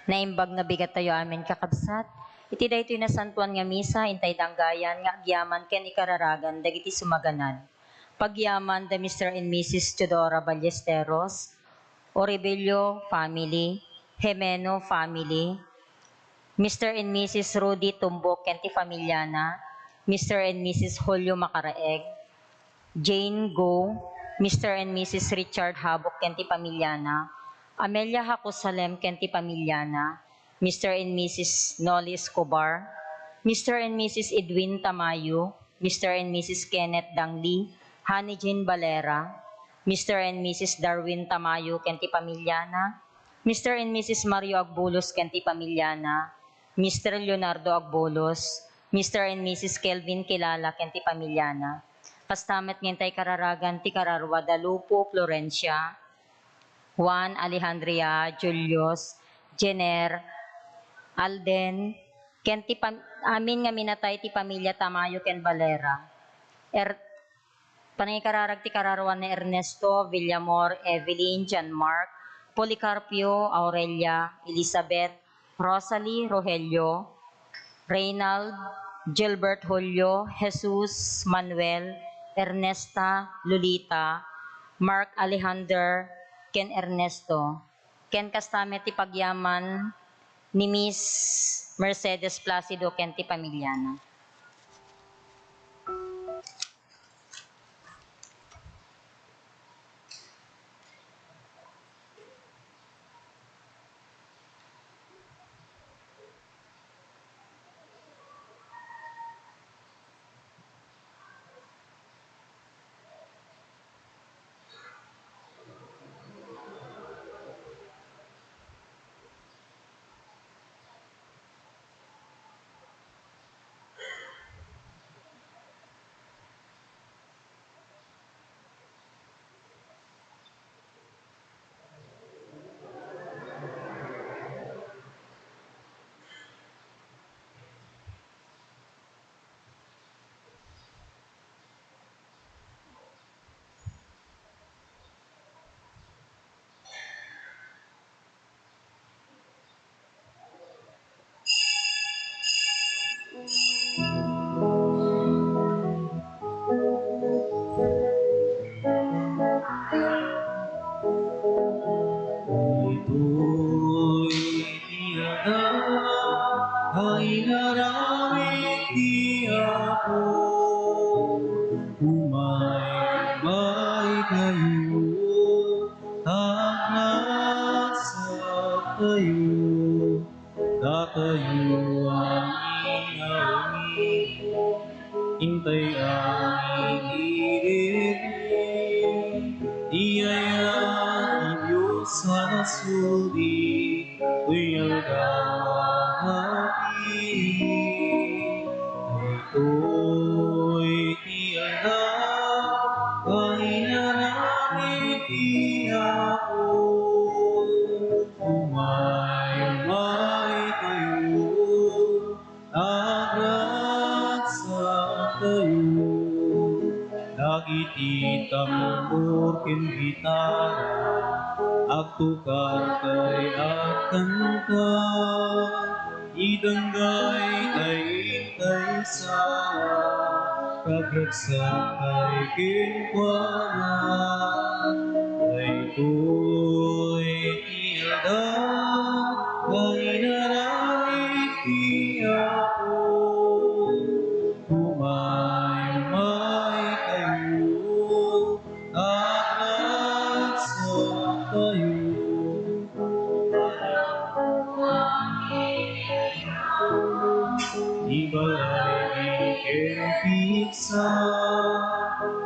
Naimbag nga bigat tayo amin kakabsat. Iti daytoy na santuan nga misa, intay danggayan nga agyaman ken ikararagan dagiti sumaganan. Pagyaman da Mr. and Mrs. Teodora Ballesteros, Oribello family, Jimeno family, Mr. and Mrs. Rudy Tumbok ken ti pamilyana, Mr. and Mrs. Julio Macaraeg, Jane Go, Mr. and Mrs. Richard Habok ken ti pamilyana, Amelia Hakusalem ken ti pamilyana, Mr. and Mrs. Nolly Escobar, Mr. and Mrs. Edwin Tamayo, Mr. and Mrs. Kenneth Dangli, Honey Jean Valera, Mr. and Mrs. Darwin Tamayo ken ti pamilyana, Mr. and Mrs. Mario Agbulos ken ti pamilyana, Mr. Leonardo Agbulos, Mr. and Mrs. Kelvin Kilala ken ti pamilyana. Kastamet ngentay kararagan ti Karar Guadalupe Florencia, Juan Alejandria Julius, Jenner, Alden, ken ti amin nga minatay ti pamilya Tamayo ken Valera. Panaykararag ti kararawan ni Ernesto, Villamor, Evelyn, John Mark, Policarpio, Aurelia, Elizabeth, Rosalie, Rogelio, Reynald, Gilbert Julio, Jesus, Manuel, Ernesta, Lolita, Mark Alejandro, ken Ernesto, ken kastamet ti pagyaman ni Miss Mercedes Placido ken ti pamilyana. Intay ang iirin, iyayain Diyos sa suri, uyang kahati. Ito'y tiyanak, kahinarangit ako, umay kayo, agad sa tayo, dagiti tambor ken gitara, agtukar kay agkanta, idanggay kay sa kagragsak kay kinkwana, daytoy tiyada kahinarangit ako, umay kayo, agad sa tayo. Di balay ikempiksa,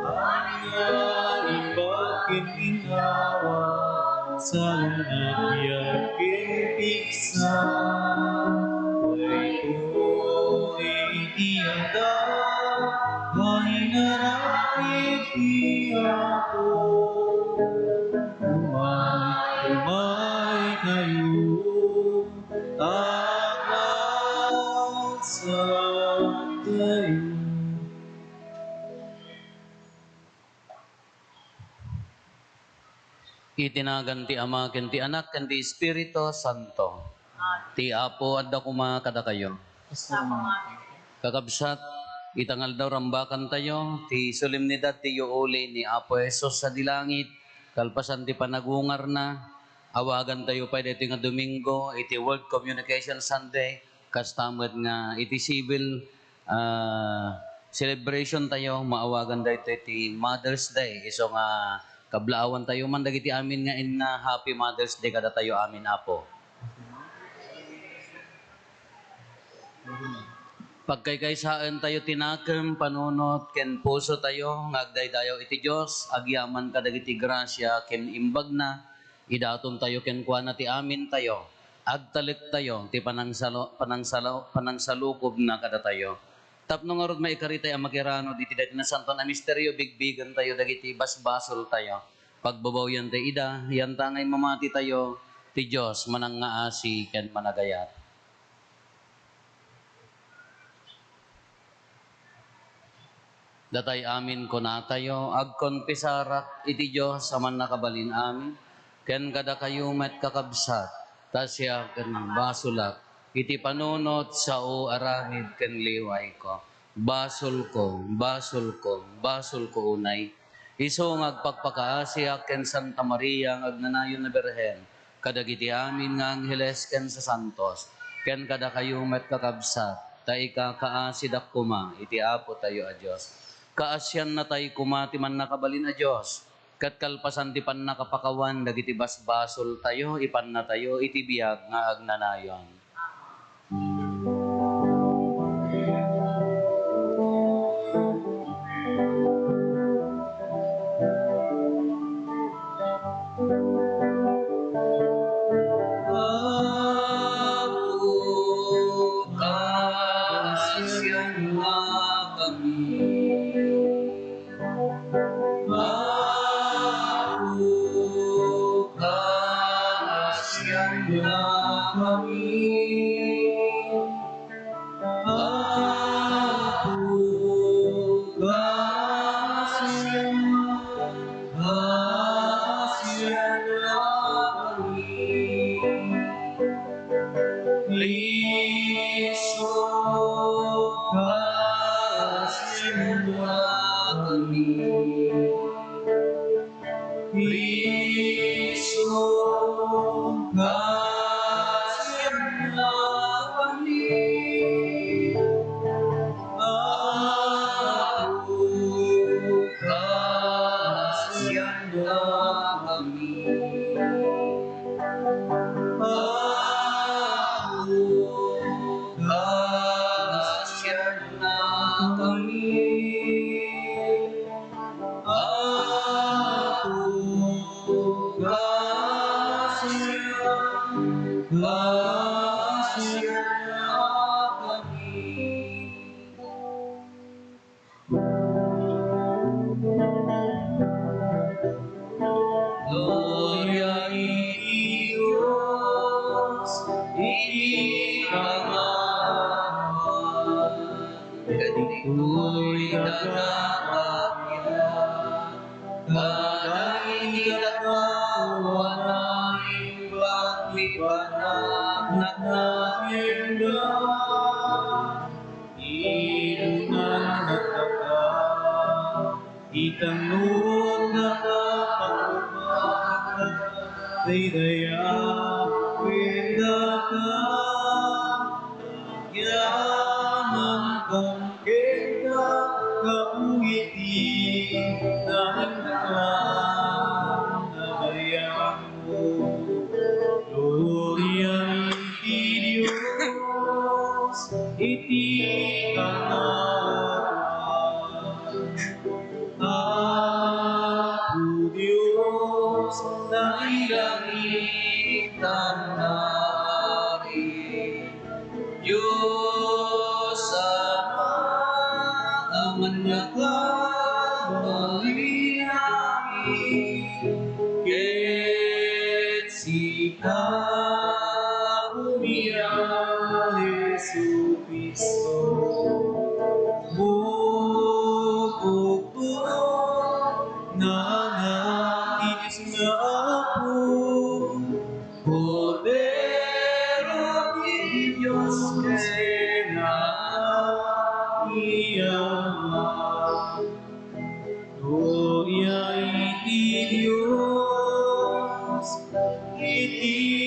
ang ibakin ginawa, sa lunag kempiksa, ito'y tiyada, kahinarangit ako, umay kayo, agad sa tayo. Itinagan ti Ama ken ti Anak ken ti Espiritu Santo. Ti Apo adda kuma kada kayo. Kakabsat, itangal daw rambakan tayo, ti solemnidad ti uli ni Apo Jesus sa dilangit, kalpasan ti panagungar na, awagan tayo pa dito nga Domingo, iti World Communication Sunday, kastamad nga iti civil celebration tayo, maawagan dito iti Mother's Day, iso nga kablaawan tayo man dagiti amin nga in nga Happy Mother's Day kada tayo amin Apo. Pagkaykaysaan tayo tinakam, panunot, ken puso tayo, ngagdaydayaw iti Diyos, agyaman kadagiti grasya, ken imbag na, idaton tayo ken kuana ti amin tayo, agtalik tayo, ti panangsalukob na kada tayo. Tapno nga rod maikaritay ang makirano, diti dati na santo na misteryo, bigbigan tayo, dagiti basbasol tayo. Pagbabaw yan tayo ida, yan tangay mamati tayo, ti Diyos, manang nga asi, ken managayat. Datay amin ko na tayo, agkonpisarak iti Diyos aman nakabalin amin, ken kada kayo met kakabsat, tasya ken basulak, iti panunot sa o aramid ken liway ko, basol ko, basol ko, basol ko unay, iso ngagpagpakaasya ken Santa Maria agnanayon na Berhen, kadagiti amin nga angheles ken sa santos, ken kada kayo met kakabsat, ta ikakaasidak kuma, iti Apo tayo a Diyos. Kaasyan na tayo kumati man nakabalin a Diyos. Kat kalpasan ti pan nakapakawan, dagiti basbasol tayo, ipan na tayo, iti biyag nga agnanayon. Apo, kaasyan na kami. Gloria in Dios, ikamawan, kadito'y nagkakapyan, kadang inilakawan namin pagmipanag nagkakindang, Ilunan nagtaka, itanong nakapagpapag, daya kwenda ka, yaman kang kenda, kaungiti, nandang, nagayang mo. Gloria iti Dios, iti kanawan. Apo Dios, na ilangitan narin. Diyos Ama, aman nga kabalinain, ket sika umiyang Jesu Cristo, bukukto na nais nga Apo, Cordero Diyos, iti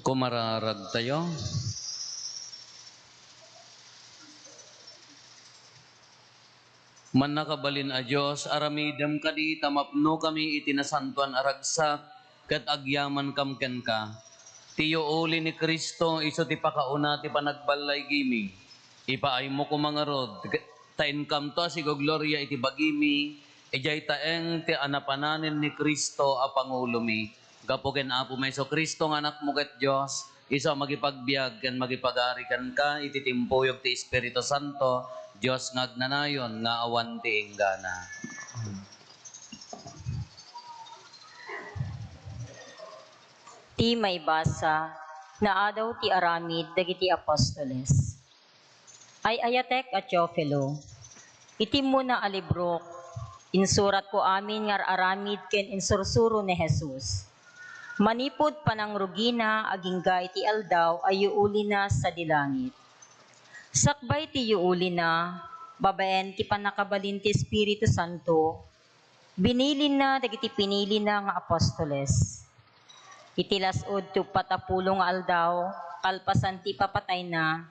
Kumararag tayo. Man nakabalin a Diyos, aramidem kadi tamapno kami itinasantuan aragsak, kat agyaman kamken ka. Tiyo uli ni Kristo, iso ti pakauna ti panagbalay gimi. Ipaay mo kumangarod, tain kam to sigo gloria iti bagimi, ijay taeng ti anapananin ni Kristo a pangulumi. Gapuken apo meso Kristo nga anak mo ket Diyos, iso magipagbiag ken magipagarikan ka, iti timpuyog ti Espiritu Santo, Diyos ngagnanayon nga awan ti inggana. Ti may basa, naadaw ti aramid dagiti apostoles. Ay ayatek at Teofilo, iti mo na alibrok, insurat ko amin ngar aramid ken insursuro ni Jesus. Manipod panang rugina agingga iti aldaw ay yuuli na sa dilangit. Sakbay ti yuuli na, babaen ti panakabalin ti Espiritu Santo, binilin na dagiti pinili na nga apostoles. Itilasod to patapulong nga aldaw, kalpasan ti papatay na,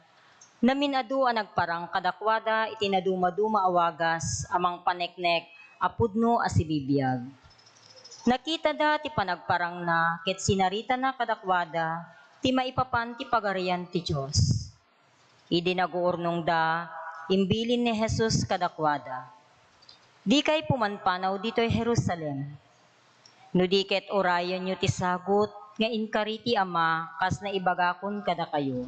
naminadu ang nagparang kadakwada itinaduma-duma awagas amang paneknek apudno asibibiyag. Nakita da ti panagparang na ket sinarita na kadakwada ti maipapan ti pagarian ti Diyos. Idi naguurnong da, imbilin ni Jesus kadakwada. Di kay pumanpanaw dito'y Jerusalem. No di ket orayon nyo ti sagot nga inkariti ama kas na ibagakon kada kayo.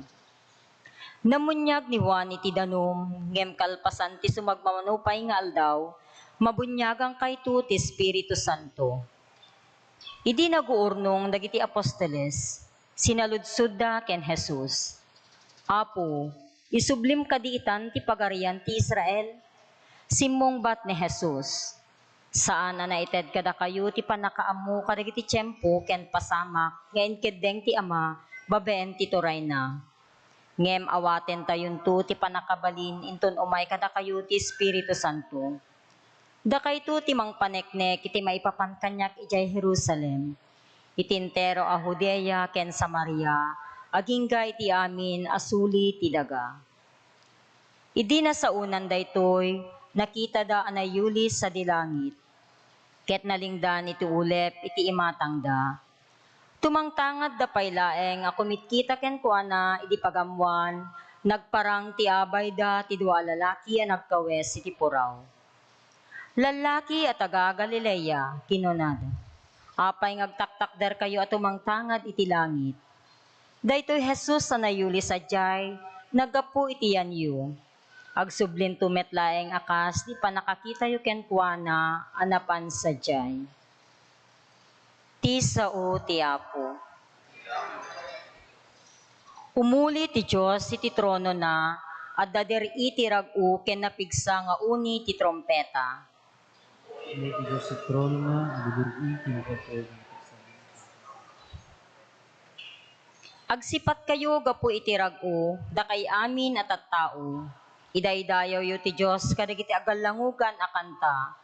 Namunyag ni Juan iti danum, ngem kalpasan ti sumagmamanupay nga aldaw, mabunyagang kayto ti Espiritu Santo. Idi naguurnong dagiti apostoles, sinaludsud da ken Jesus. Apo, isublim kadiitan ti pagarian ti Israel? Simmong bat ni Jesus. Saan na naited kada kayo ti panakaamu kadagiti tiyempo ken pasamak, ngayon keddeng ti ama, babeen ti turay na. Ngem awaten tayon to ti panakabalin inton umay kada kayo ti Espiritu Santo. Dakay to ti mang paneknek iti maipapankanyak ijay Jerusalem. Itintero a Judea ken Samaria, agingga iti amin asuli ti daga. Idi na sa unan daytoy, nakita da anayuli sa dilangit. Ket nalingdan iti ulep iti imatang da. Tumangtangad da paylaeng ako mitkita ken kuana idi pagamuan, nagparang ti abay da ti dua lalaki a nagkawes iti puraw. Lalaki at taga Galilea, kinunada. Apay ngagtaktakder kayo at tumangtangad iti langit. Daytoy Jesus sa nayuli sa jay, nagapu iti yanyo. Agsublin tumet laeng akas, di pa nakakita yu ken kuana, anapan sa jay. Ti sao ti Apo. Umuli ti Diyos iti trono na, at dader iti rag-u ken napigsa nga uni ti trompeta. May Diyos sa trono na, nabibigay kinakapag. Agsipat kayo gapu iti rag-u, dakay amin at tao. Idaydayaw yu ti Diyos kadagiti agalangugan a kanta.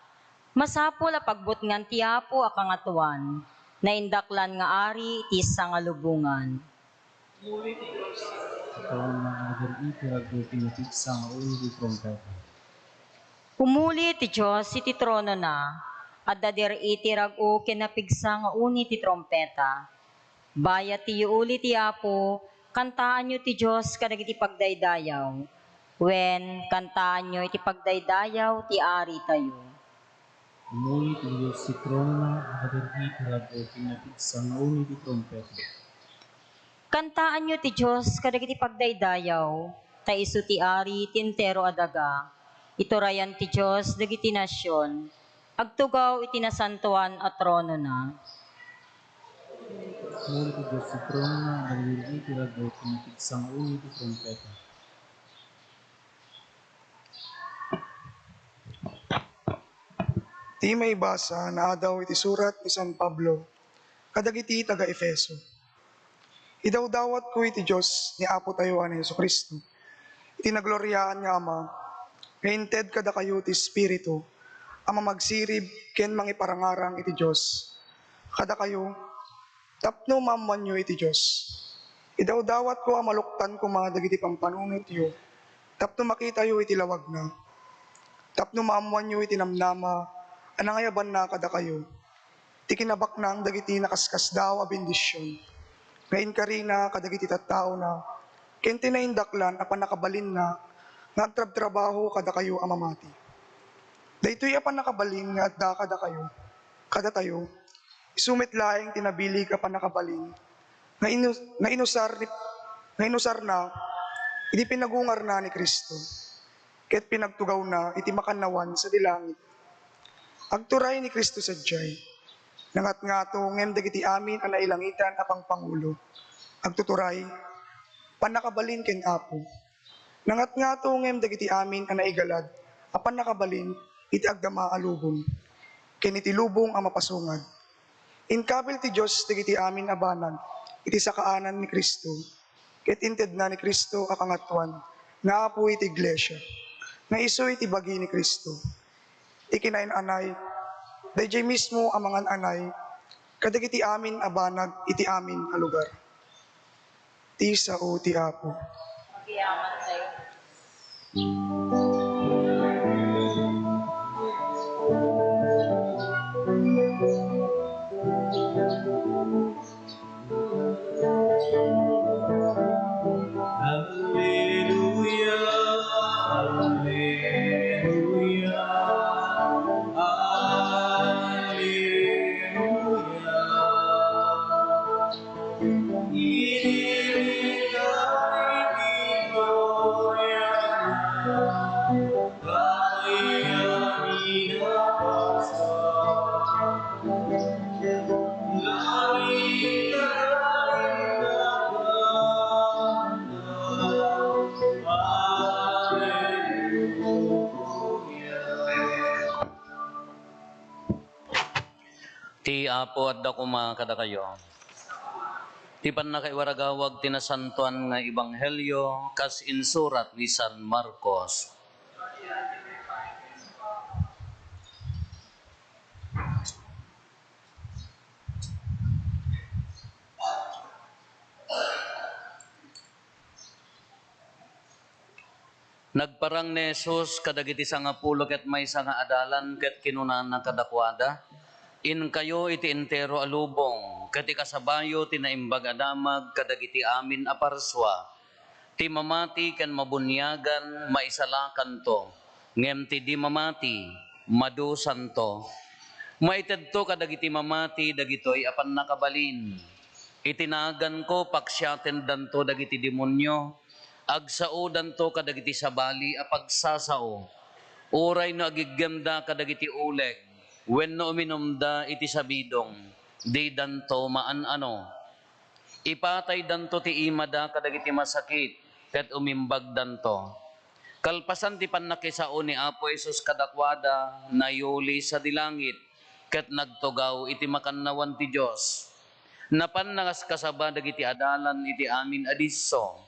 Masapol a pagbutngan ti Apo a kangatuan, na indaklan nga ari iti sangalubungan. Sa trono na, nabibigay kinakapag sa ulo di trompeta. Umuli ti Diyos iti trono na, at dader iti rag-u ken napigsa nga uni ti trompeta. Bayat ti uli ti Apo, kantaan nyo ti Diyos kadagiti pagdaydayaw. Wen, kantaan nyo iti pagdaydayaw ti ari tayo. Umuli ti Diyos sa trono na, nabibigay kinakapag sa ulo di trompeta. Kantaan nyo ti Diyos kadagiti pagdaydayaw, ta isu ti ari ti entero adaga. Iturayan ti Diyos dagiti nasyon, agtugaw iti nasantuan at trono na. Umuli ti Diyos sa trono na, nabibigay kinakapag sa ulo di trompeta. Ti may basa na daw iti surat ni San Pablo, kadagiti taga Efeso. Idawdawat ko iti Diyos ni Apo tayo ani Hesu Kristo. Iti nagloryaan nga Ama, ngainted kada kayo ti Espiritu, ama magsirib ken mangiparangarang iti Diyos. Kada kayo, tapno maamman nyo iti Diyos. Idawdawat ko amaluktan ko mga dagiti pampanunot yo, tapno makita yo iti lawag na. Tapno maamman nyo iti namnama, anangayaban na kada kayo. Ti kinabaknang dagiti nakaskas daw a bendisyon. Ngayon ka rin na kadagiti tattao na, kente na indaklan apan nakabalin na, nga trabaho kada kayo amamati. Daytoy apan nakabalin nga adda kada tayo, isumit laeng tinabilig apan nakabalin, nga inusar na, iti pinagungar na ni Kristo, ket pinagtugaw na iti makanawan sa dilangit. Agturay ni Kristo sadyay, nangat ngato ngem dagiti amin ang nailangitan apang Pangulo. Agtuturay, panakabalin ken Apo. Nangat ngato ngem dagiti amin ang naigalad, apan nakabalin iti agdama alubong. Ken iti lubong ang mapasungad. Inkabil ti Diyos dagiti amin abanag, iti sakaanan ni Kristo. Ket inted na ni Kristo akangatuan, nga Apo iti iglesia, nga iso iti bagi ni Kristo. Ikinain anay, dayjay mismo ang mga anay, kadagiti amin abanag iti amin a lugar. Ti sao ti Apo. Magiyaman tayo. Alleluia, alleluia, alleluia. Ibigay gloria kaya minapasa. Langit Ti Apo at dako kada kayo. Ti panakaiwaragawag tinasantuan nga ebanghelyo kas insurat ni San Marcos. Nagparang ni Jesus kadagiti sangapulo ket maysa nga adalan ket kinunan na kadakwada. In kayo iti entero alubong, ket ikasabayo ti naimbag adamag kadagiti amin a parswa. Ti mamati ken mabunyagan maisalakan to, ngem ti di mamati madusan to. Maited to kadagiti mamati dagitoy apan nakabalin. Itinagan ko paksyaten danto dagiti demonyo, agsao danto kadagiti sabali a pagsasao. Uray no agiganda kadagiti uleg, wenno uminumda iti sabidong, di danto maan-ano. Ipatay danto ti imada kadagiti masakit, ket umimbag danto. Kalpasan ti pannakisao ni Apo Jesus kadakwada, nayuli sa dilangit, ket nagtugaw iti makannawan ti Dios. Napan nangas kasaba dagiti adalan iti amin adisso.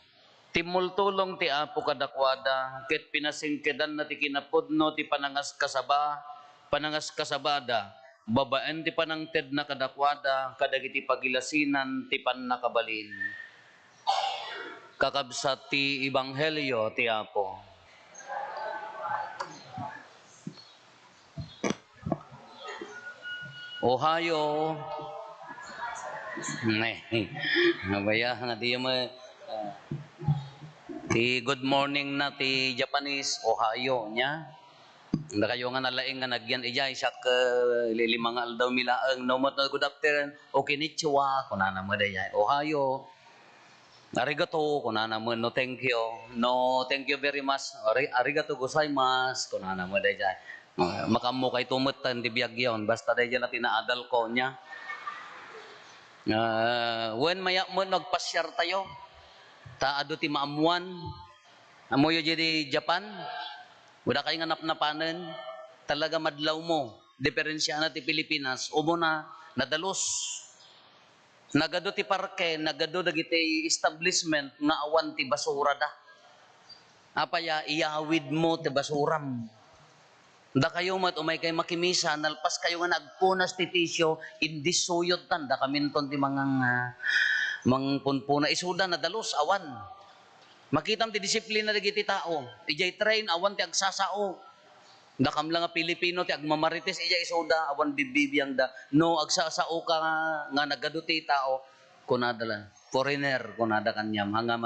Timultulong ti Apo kadakwada, ket pinasingkedan na ti kinapudno ti panangas kasabada, babaen ti panangted na kadakwada, kadagiti pagilasinan ti pannakabalin. Kakabsat ti Ebanghelyo ti Apo. Ohio. Nabaya nga di mo ti good morning na ti Japanese Ohio nya. Nda kayo nga nalaing nga nagyan ijay sak limang aldaw milaang no mo good afternoon o konnichiwa kunana mo day Ohio. Arigato kunana mo no thank you. No thank you very much. Arigato gozaimasu kunana mo day. Makamo kay tumutan di biyagyon basta day na tinaadal ko nya. When maya mo nagpasyar tayo, taado ti maamuan, amoyo di Japan, wala kayo nga napnapanan, talaga madlaw mo, diferensya na ti Pilipinas, umo na, nadalos. Nagado ti parke, nagado dagiti establishment, nga awan ti basura da. Apaya, iyawid mo ti basuram. Da kayo mat umay kay makimisa, nalpas kayo nga nagpunas ti tisyo, indi suyot tan, da kaminton ti mga mangpunpuna, isuda na dalos, awan. Makitam ti disiplina dagiti tao, ijay train, awan ti agsasao. Da kam lang nga Pilipino, ti agmamarites, ijay isuda, awan bibibiyang da, no agsasao ka nga nagado ti tao, kunadala, foreigner, kunada kanyam, hanga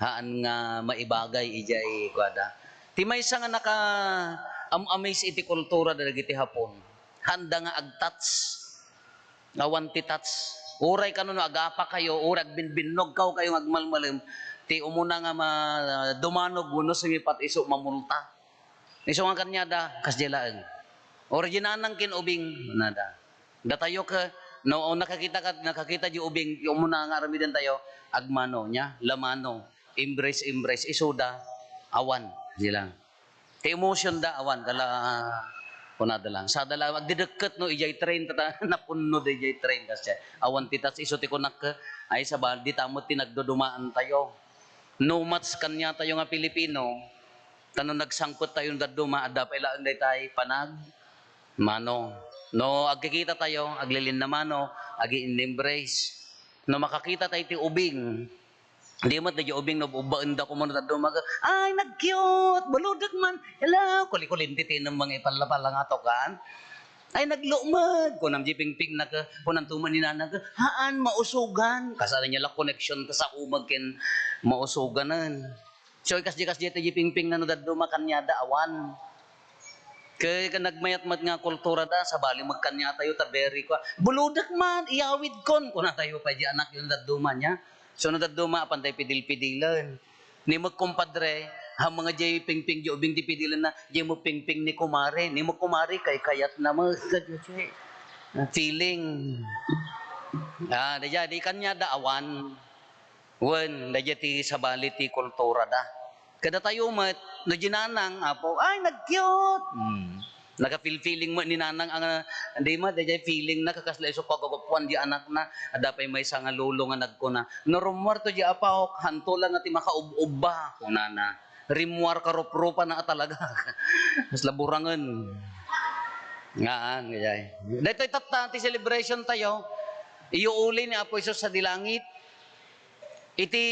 haan nga maibagay, ijay kuada. Ti maysa nga naka amaze iti kultura dagiti Hapon. Handa nga agtats. Awan ti tats. Uray kanu no agapa kayo, urag binbinog kayo agmalmalim. Ti umuna nga dumanog uno sumipat iso mamulta. Iso nga kanyada kasjelaeng. Originanang kinubing nada. Datayo ka no nakakita di ubing yung umuna nga aramidan tayo agmano nya, lamano, embrace isuda awan dilang. Ti emotion da awan kala kunada lang. Sa dala agdideket no ijay train tata napunno de ijay train kasi awan titas iso ti kunak ay sa baldi tamot ti nagdudumaan tayo. No much kanya tayo nga Pilipino tano nagsangkot tayo daduma adda pa ilaan day panag mano. No agkikita tayo aglilin na mano agi embrace. No makakita tayo ti ubing di mo tayo ubing no ubaenda ko mo na dumaga. Ay nag-cute, buludak man. Hello, kuli-kulinti ng mga ipalapala nga to kan. Ay naglumad ko nam ping-ping na ka punantuman ni nanag. Haan mausugan. Kasala niya la connection ka sa umag ken mausuganan. So kas tayo ping-ping na no daduma kanya da awan. Kaya ka nagmayat-mat nga kultura da, sa bali magkanya tayo, taberi ko. Buludak man, iyawid kon. Kung na tayo pa di anak yung daduma niya. So no daduma, pantay pidil-pidilan. Ni magkumpadre, ha mga jay ping-ping, di ubing di pidilan na, jay mo ping-ping ni kumare. Ni mo kumare, kay kayat na mo. Feeling. Daya, di kanya da awan. Wen, daya ti sa bali ti kultura da. Kada tayo mat, no ginanang, apo, ay, nag-cute! Naka-feeling mo ni nanang ang, hindi mo, dahil feeling na kakaslay so pagagupuan di anak na, adapay may isang lolo nga nagkuna. No rumwar to di apahok, hanto lang at makaub-ub ba, kunana. Rimwar ka rup-rupa na talaga. Mas laburangan. Nga, ngayay. Dito itatanti celebration tayo, iuuli ni Apo Isus sa dilangit, iti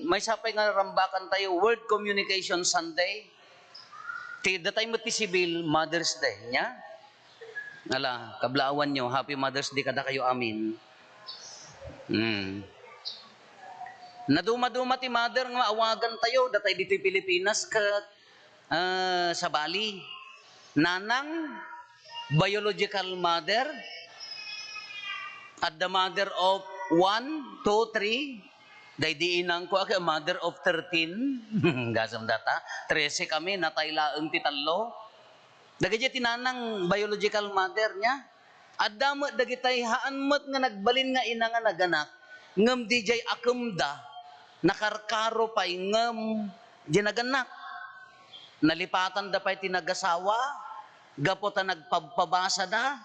may sapay nga rambakan tayo World Communication Sunday. Ti datay mo ti sibil Mother's Day nya. Ala, kablaawan nyo, Happy Mother's Day kada kayo amin. Naduma-duma ti mother nga awagan tayo datay dito Pilipinas ka sa Bali. Nanang biological mother At the mother of 1, 2, 3, day diinang ko ako, mother of 13. Gasam data. 13 kami, natay laeng ti tallo. Dagiti tinanang biological mother niya. At damot dagitay haanmot nga nagbalin nga ina nga naganak. Ngem dijay akumda, nakarkaro pa'y ngem ginaganak. Nalipatan da pa'y tinagasawa, gapota nagpabasa da,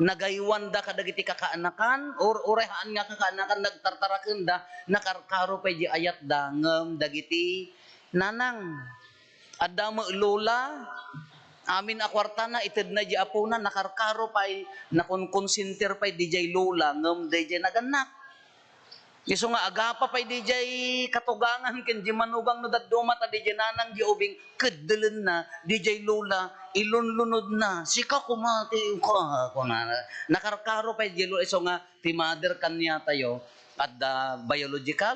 nagaywan da kadagiti kakaanakan, or orehaan nga kakaanakan, nagtartaraken da, nakarkaro pa'y di ayat da, ngem dagiti nanang. At damo lola, amin akwarta na ited na di apo na nakarkaro pa'y nakonkonsinter pa'y di jay lola ngem di jay naganak. Iso nga agapa pa'y di jay katugangan ken di manugang no daduma ta di jay nanang di ubing keddelen na di jay lola ilunlunod na sika kumati ka kuna nakarkaro pa'y di lola. Iso nga ti mother kanya tayo at the biological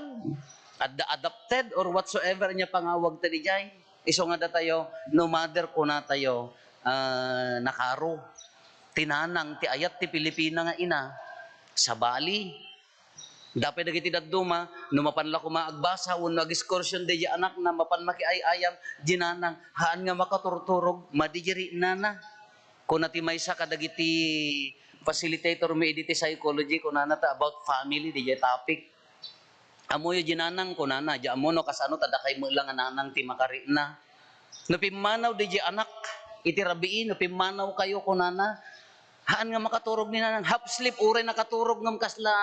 at the adopted or whatsoever niya pangawag ta di jay. Iso nga da tayo, no mother ko na tayo, nakaro. Tinanang, ti ayat, ti Pilipina nga ina, sa Bali. Dapat dagiti daduma, no mapanla ko maagbasa, uno ag-excursion de anak na mapan makiayayam, ginanang, haan nga makaturturog, madijiri nana. Kung nati may sa kadagiti facilitator may editi psychology, kung nanata about family, di topic. Amoy ginanang ko nana, di amo no kasano tadakay mo lang nanang ti makari na. Napimanaw di anak, iti rabiin, napimanaw kayo ko nana. Haan nga makaturog ni nanang, half sleep, ure nakaturog ng kasla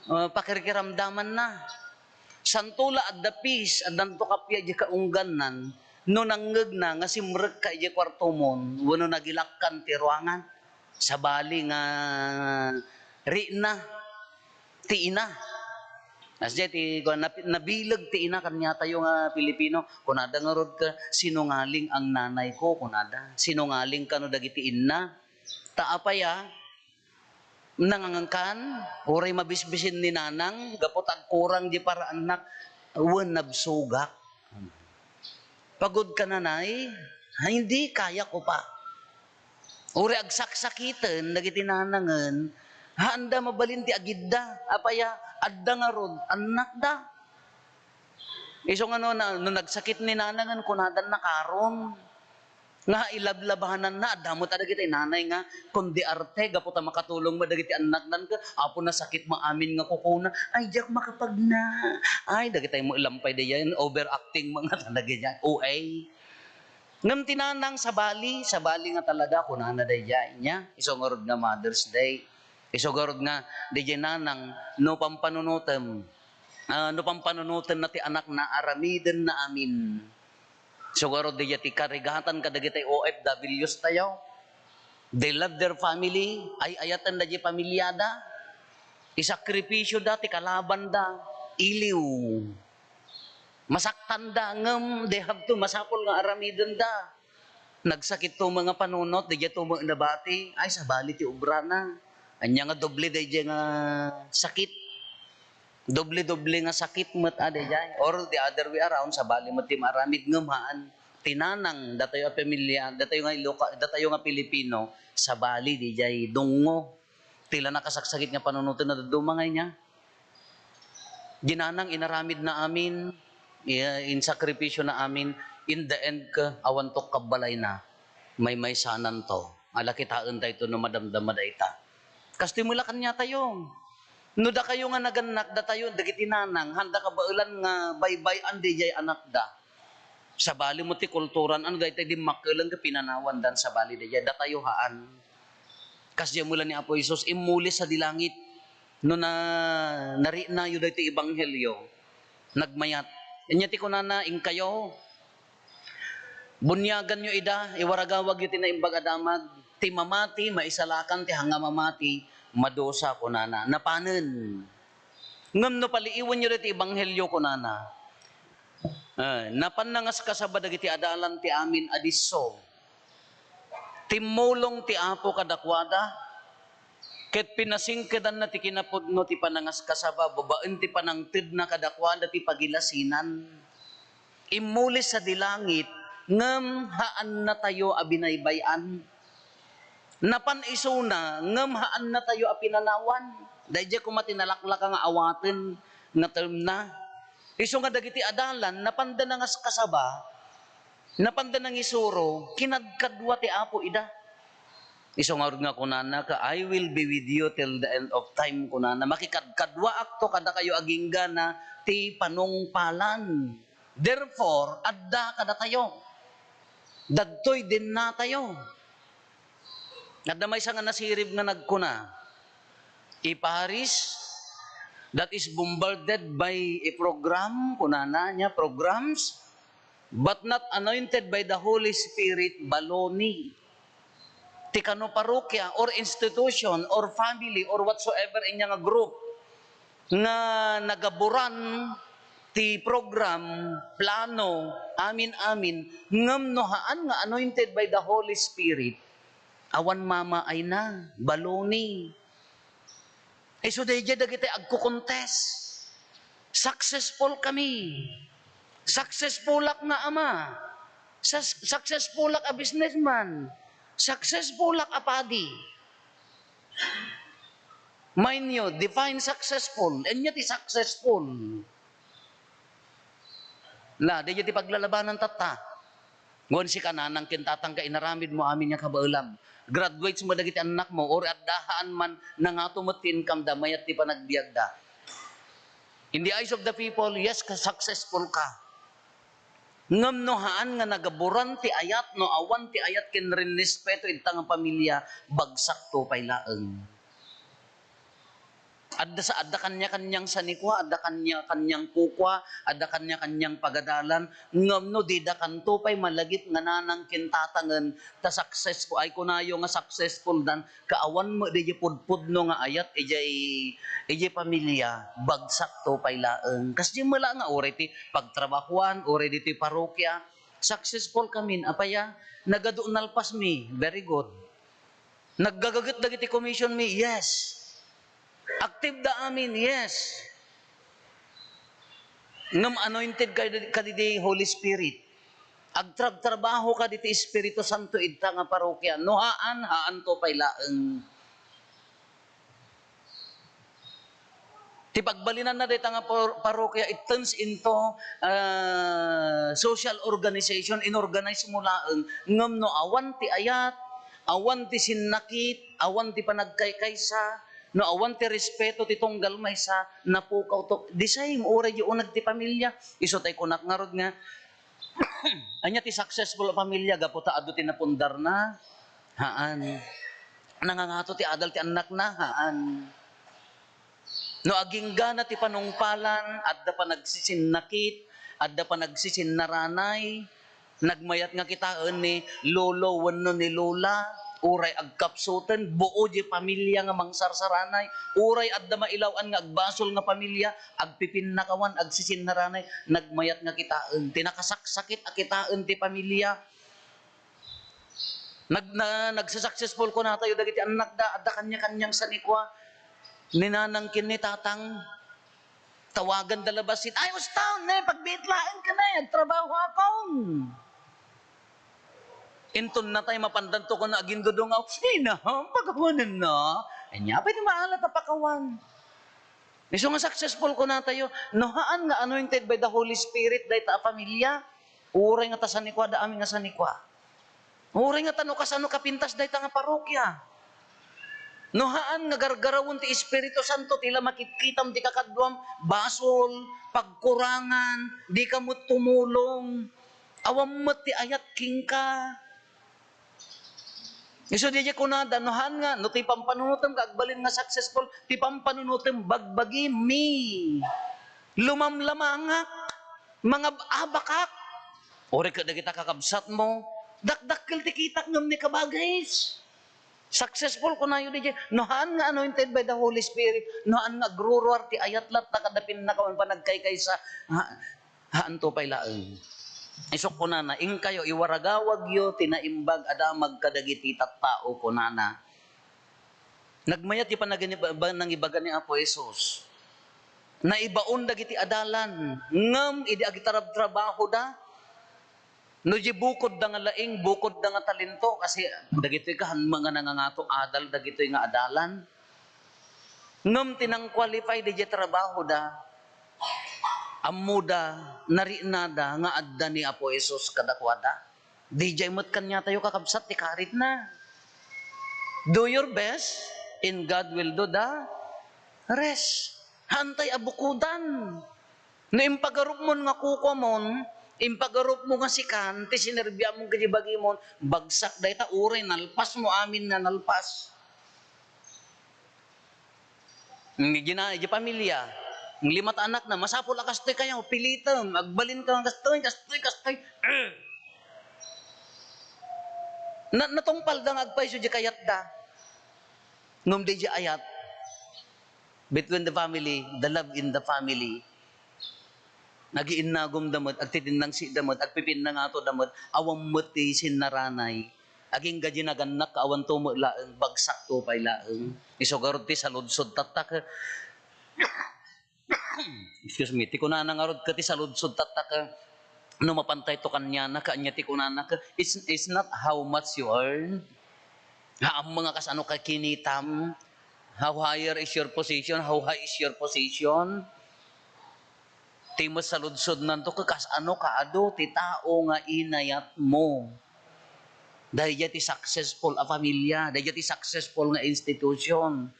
pakirikiramdaman na. Santula at the peace, at danto kapya di kaungganan, no nanggag na, nga simrek ka di kwarto mon, wano nagilakkan ti ruangan, sa bali nga ri na, ti ina. Asya ti nabilag ti ina kanya tayo nga Pilipino kunada nga rod ka sinungaling ang nanay ko kunada sinungaling ka no dagiti inna taapaya nangangangkan oray mabisbisin ni nanang gapot ang kurang di para anak wen nabsugak pagod ka nanay hindi kaya ko pa oray agsaksakitan dagiti nanangen handa mabalin ti agidda apaya adda nga rod, anak da. Iso nga no, nagsakit ni nanangan kunadan na karon. Nga ilablabahanan na, damot ada kita nanay nga, kundi arte, gaputa makatulong mo dagiti anak nan ka, apo na sakit mo amin nga kukuna, ay jak makapag na. Ay, dagitay mo ilampay da yan, overacting mga talaga yan. OA. Ngam tinanang sa Bali nga talaga, kunana da yan niya. Iso nga rod nga Mother's Day. Isugurod nga, di nanang, no pampanunutem na ti anak na aramiden na amin. Isugurod di ti karigatan kadagitay OFWs tayo. They love their family, ay ayatan da di pamilyada. Isakripisyo da, ti kalaban da, iliw. Masaktan da, ngem, they have to masapol nga aramiden da. Nagsakit to mga panunot, di to mga nabati, ay sa bali ti ubra na. Anya nga doble day nga sakit. Doble-doble nga sakit mat ade jay. Or the other way around sa bali mat maramid ngemahan. Tinanang datayo a pamilya, datayo nga Pilipino sa bali di jay dungo. Tila nakasaksakit nga panunutan na dumangay niya. Ginanang inaramid na amin, in sakripisyo na amin, in the end ka awantok kabalay na. May sanan to. Ala kitaan tayo to no madamdam madayta. Kastimula kanya tayo. No da kayo nga naganak da tayo, dagiti nanang, handa ka baulan nga baybay-an di jay anak da. Sa bali mo ti kulturan, ano da di makilang ka pinanawan dan sa bali di jay, da tayo haan. Kasya mula ni Apo Isos, imuli sa dilangit, no na nari na yun da ti ibanghelyo, nagmayat. Inya ti kunana, ing kayo, bunyagan nyo ida, iwaragawag yun ti na imbag adamag, ti mamati, maisalakan, ti hanga mamati, madosa kunana. Napanen. Ngam no paliiwan nyo rin ti ibanghelyo kunana. Napanangas ka sa badagiti adalan ti amin adiso. Timulong ti apo kadakwada. Ket pinasingkedan na ti kinapudno ti panangas kasaba, babaen ti panangtid na kadakwada ti pagilasinan. Imulis sa dilangit, ngam haan na tayo abinaybayan. Napan isuna, ngamhaan na tayo a pinanawan. Dahil ko matinalaklak nga awatin nga term na. Iso nga dagiti adalan, napanda na nga kasaba, napanda nang isuro, kinadkadwa ti Apo ida. Iso nga nga kunana ka, I will be with you till the end of time kunana. Makikadkadwa akto kada kayo agingga na ti panungpalan. Therefore, adda kada tayo. Dagtoy din na tayo. Adda may nga nasirib nga nagkuna. Iparis, that is bombarded by a program, kunana niya, programs, but not anointed by the Holy Spirit, baloni. Tikano parokya or institution or family or whatsoever inya nga group nga nagaburan ti program, plano, amin-amin, ngamnohaan nga anointed by the Holy Spirit, awan mama ay na, baloni. So dahil dagiti agkukontes. Successful kami. Successful ak nga ama. Successful ak a businessman. Successful ak a padi. Mind you, define successful. And yet is successful. La, di ti paglalabanan tata. Ngon si kananang kintatang ka inaramid mo amin nga kabaulam. Graduates mo dagiti anak mo or addahaan man na nga tumutin kam da mayat ti panagbiag da. In the eyes of the people, yes, successful ka. Ngamnohaan nga nagaburan ti ayat no awan ti ayat ken rin respeto itang pamilya bagsak to pay laeng. Adda kanya-kanyang sanikwa, adda kanya-kanyang kukwa, adda kanya-kanyang pagadalan, ngamno di da kanto pay malagit nga nanang kintatangan ta successful ay kunayo nga successful dan kaawan mo di pudpudno nga ayat ijay pamilya bagsak to pay laeng. Kasi mala nga ore ti pagtrabahuan, ore di ti parokya, successful kamin apaya nagadunalpas mi, very good. Naggagagot dagiti commission mi, yes. Active da amin, yes. Ngam anointed ka di Holy Spirit. Agtrab-trabaho ka di Espiritu Santo idta nga parokya. No haan to pay laeng. Ti pagbalinan na dita nga parokya, it turns into social organization, inorganize mo laeng. Ngam no awan ti ayat, awan ti sinakit, awan ti panagkaykaysa, no awan ti respeto ti tunggal may sa napukaw to. Di same oray yung unag ti pamilya. Iso tay kunak nga rod nga. Anya ti successful pamilya gaputa adu ti napundar na. Haan. Nangangato ti adal ti anak na. Haan. No agingga na ti panungpalan, adda pa nagsisinakit, adda pa nagsisinnaranay, nagmayat nga kitaan ni lolo wenno ni lola, uray agkapsuten, buo di pamilya nga mangsarsaranay, uray adda mailawan nga agbasol nga pamilya, agpipinakawan, agsisinnaranay, nagmayat nga kitaan, tinakasaksakit a kitaan ti pamilya. Nagsasuccessful ko na tayo dagiti anak da, adda kanya-kanyang sanikwa, ninanang kini tatang, tawagan dalabasin, ay ustaw, pagbitlaan ka na, trabaho akong. Inton na tayo mapandanto ko na agindo dong ako, pagkawanan na. Anya, pwede maalat na pakawan. Miso nga successful ko na tayo, nohaan nga anointed by the Holy Spirit, dahi ta pamilya, uray nga ta sanikwa, da amin nga sanikwa. Uray nga tano kasano kapintas, dahi ta nga parokya. Nohaan nga gargarawon ti Espiritu Santo, tila makitkitam ti kakadwam, basol, pagkurangan, di ka mo tumulong, awam mo ti ayat king ka. Iso di ko na danuhan nga, no ti pampanunutem kagbalin nga successful, ti pampanunutem bagbagi mi. Lumamlamangak, mga abakak. Ore ka dagita kakabsat mo, dakdakkel ti kitak ngam ni kabagais. Successful ko na yun di nohan nga anointed by the Holy Spirit, nohan nga grurwar ti ayatlat na kadapin na kawan pa nagkaykay sa haan to pay laeng. Isok ko na ing kayo, iwaragawag yo, tinaimbag, adamag kadagiti tattao ko na. Nagmayat di pa nang ibaga ni Apo Jesus. Na ibaon dagiti adalan, ngam idi agitarab trabaho da. No di bukod da nga laing, bukod da nga talento kasi dagitoy ka mga nangangato adal dagitoy nga adalan. Ngem tinang qualify di trabaho da. Amuda narinada nga adda ni Apo Jesus kadakwada. Di jay met kanya tayo kakabsat ti karit na. Do your best and God will do the rest. Hantay abukudan. No impagarup mon nga kuko mon, impagarup mo nga sikan, ti sinerbya mong kajibagi mon, bagsak day ta uray, nalpas mo amin na nalpas. Di pamilya, ng 5 anak na, masapol akastoy kayo, pilitam, agbalin ka ng kastoy. Natungpal da nga agpay so di kayat da. Ngum di ayat, between the family, the love in the family, nagiinnagom damot, agtitinang si damot, agpipin na nga to damot, awang mati sinaranay, aging gadya naganak, awan tumo laeng, bagsak to pay laeng, isogarod ti saludsod tatak, excuse me, ti kunana nga rod ka ti saludsod tatak, no mapantay to kanya na, kanya ti kunana ka, it's not how much you earn, ang mga kasano ka kinitam, how higher is your position, how high is your position, ti masaludsod nanto kakas ano kaado ti tao nga inayat mo. Dahil ti successful a pamilya, dahil ti successful nga institution.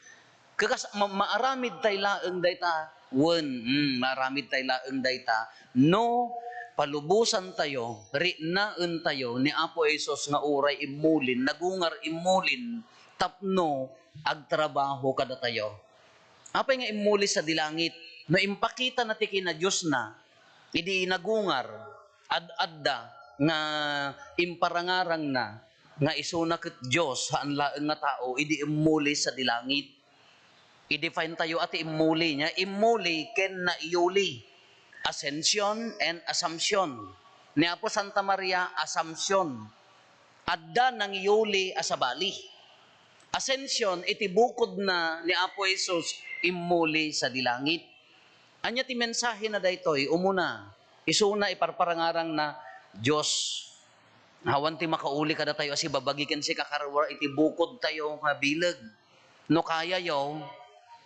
Kakas maaramid tay laeng dayta. Maaramid tay laeng dayta. No palubusan tayo, rinaen tayo ni Apo Jesus nga uray imulin, nagungar imulin, tapno agtrabaho kada tayo. Apay nga imuli sa dilangit, na impakita na tiki na Diyos na, idi nagungar, adda, nga imparangarang na, nga isunakit Diyos, haan laeng nga tao, idi imuli sa dilangit. I-define tayo at imuli niya, imuli ken na iuli. Ascension and Assumption. Ni Apo Santa Maria, Assumption. Adda nang iuli asabali. Ascension, iti bukod na ni Apo Jesus, imuli sa dilangit. Anya ti mensahe na daytoy, umuna, isuna iparparangarang na Diyos. Hawan ti makauli kada tayo, asi babagikan si kakarwar, iti bukod tayo nga bilag. No kaya yaw,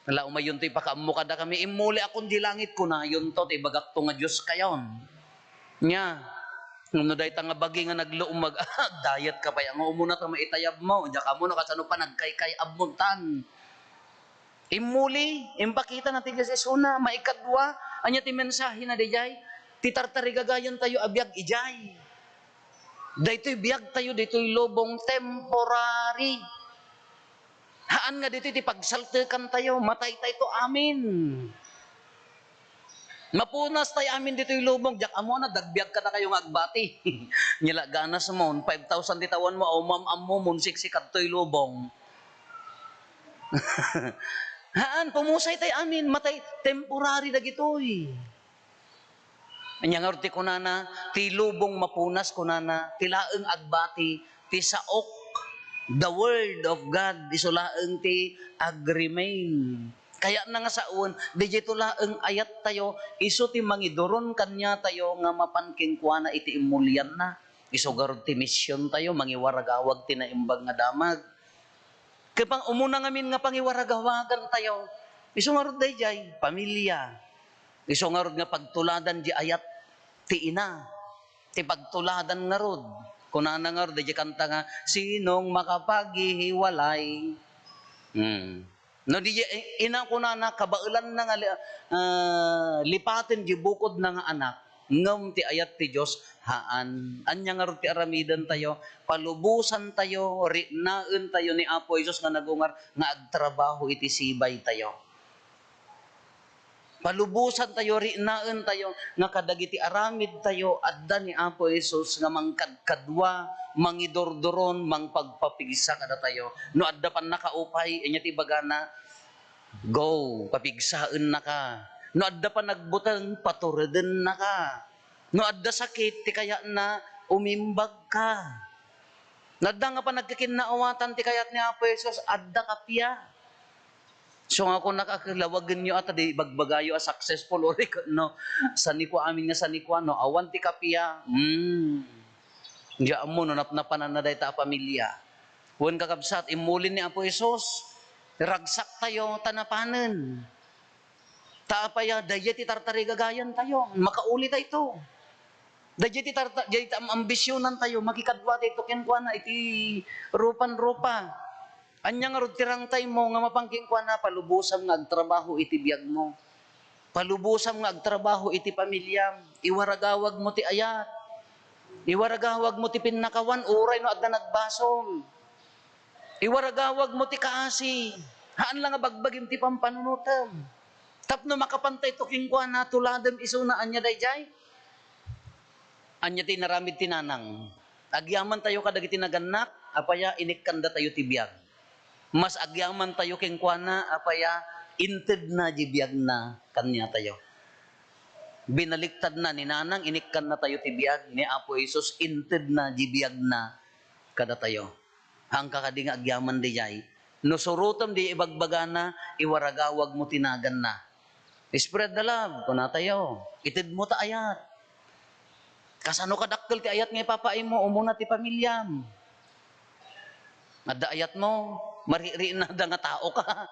wala umayon to ipakaammo kada kami, imuli akong dilangit ko na, yun to, ibagak to nga Diyos kayon. Nya, no day nga bagi nga nagluumag, dayat ka pa, nga umuna to maitayab mo, diya ka mo, no kasano pa nagkaykay abmuntan. Imuli, impakita natin kasi suna, maikadwa, anya ti mensahe na dijay, titartarigagayan tayo abiyag ijay. Daytoy biyag tayo, daytoy lobong temporary. Haan nga dito ti pagsaltekan tayo, matay tayo to amin. Mapunas tayo amin dito yung lubong, jak amo na, dagbiag ka na kayo nga agbati. Nila ganas mo, 5,000 ditawan mo, o mam mo, munsiksikat to yung lubong. Haan, pumusay tayo amin, matay, temporary na gitoy. Anya nga ti kunana, ti lubong mapunas kunana, ti laeng agbati, ti saok, the word of God, isulaeng ti agremain. Kaya na nga saon, digito laeng ayat tayo, iso ti mangidoron kanya tayo nga mapanking kuana iti imulyan na. Isugarod ti mission tayo, mangiwaragawag ti naimbag nga damag. Kapang umuna ngamin nga pangiwaragawagan tayo, iso nga rod dayjay, pamilya. Iso nga rod nga pagtuladan di ayat ti ina, ti pagtuladan nga rod. Kunana nga rod, dayjay kanta nga, sinong makapaghihiwalay. No di ina kunana kabailan na nga lipatin di bukod na nga anak ngem ti ayat ti Dios haan anya nga rod ti aramidan tayo palubusan tayo rinaen tayo ni Apo Jesus nga nagungar nga agtrabaho iti sibay tayo. Palubusan tayo, rinaen tayo, nga kadagiti aramid tayo, adda ni Apo Jesus, nga mangkadkadwa, mangidordoron, mangpagpapigsa kada tayo. No adda pan nakaupay, inya ti bagana, go, papigsaen na ka. No adda pa nagbutang, patureden na ka. No adda sakit, ti kaya na umimbag ka. No adda nga pa nagkakinaawatan, ti kayat ni Apo Jesus, adda kapya. So nga kung nakakalawagan nyo at di bagbagayo a successful ori no saniko amin nga saniko no awan ti kapia Diyan mo, napanan na dahi ta pamilya. Huwag kakabsat, imulin ni Apo Isos, ragsak tayo, tanapanan. Taapaya, dayet itartari gagayan tayo, makauli tayo ito. Dayet itartari, ambisyonan tayo, makikadwa tayo, kinkwa na, iti rupan-rupa. Anya nga rod tirang tayo mo, nga mapangking kwa na, palubusam nga agtrabaho iti biyag mo. Palubusam nga agtrabaho iti pamilyam. Iwaragawag mo ti ayat. Iwaragawag mo ti pinnakawan, uray no adda nagbasol. Iwaragawag mo ti kaasi. Haan lang nga bagbagim ti pampanunutam. Tapno makapantay to kingkwa na tuladem iso na anya dayjay. Anya ti naramid tinanang. Agyaman tayo kadag iti naganak, apaya inikkanda tayo ti biyag. Mas agyaman tayo kingkwa na, apaya inted na di biyag na kanya tayo. Binaliktad na ni nanang, inikkan na tayo ti biyag, ni Apo Isus, inted na di biyag na kada tayo. Ang kakading agyaman di jay. No surutom di ibagbaga na, iwaragawag mo tinagan na. Spread the love, kuna tayo. Itid mo ta ayat. Kasano kadakkel ti ayat nga papaay mo, umuna ti pamilyam. Adda ayat mo, mariri na da nga tao ka.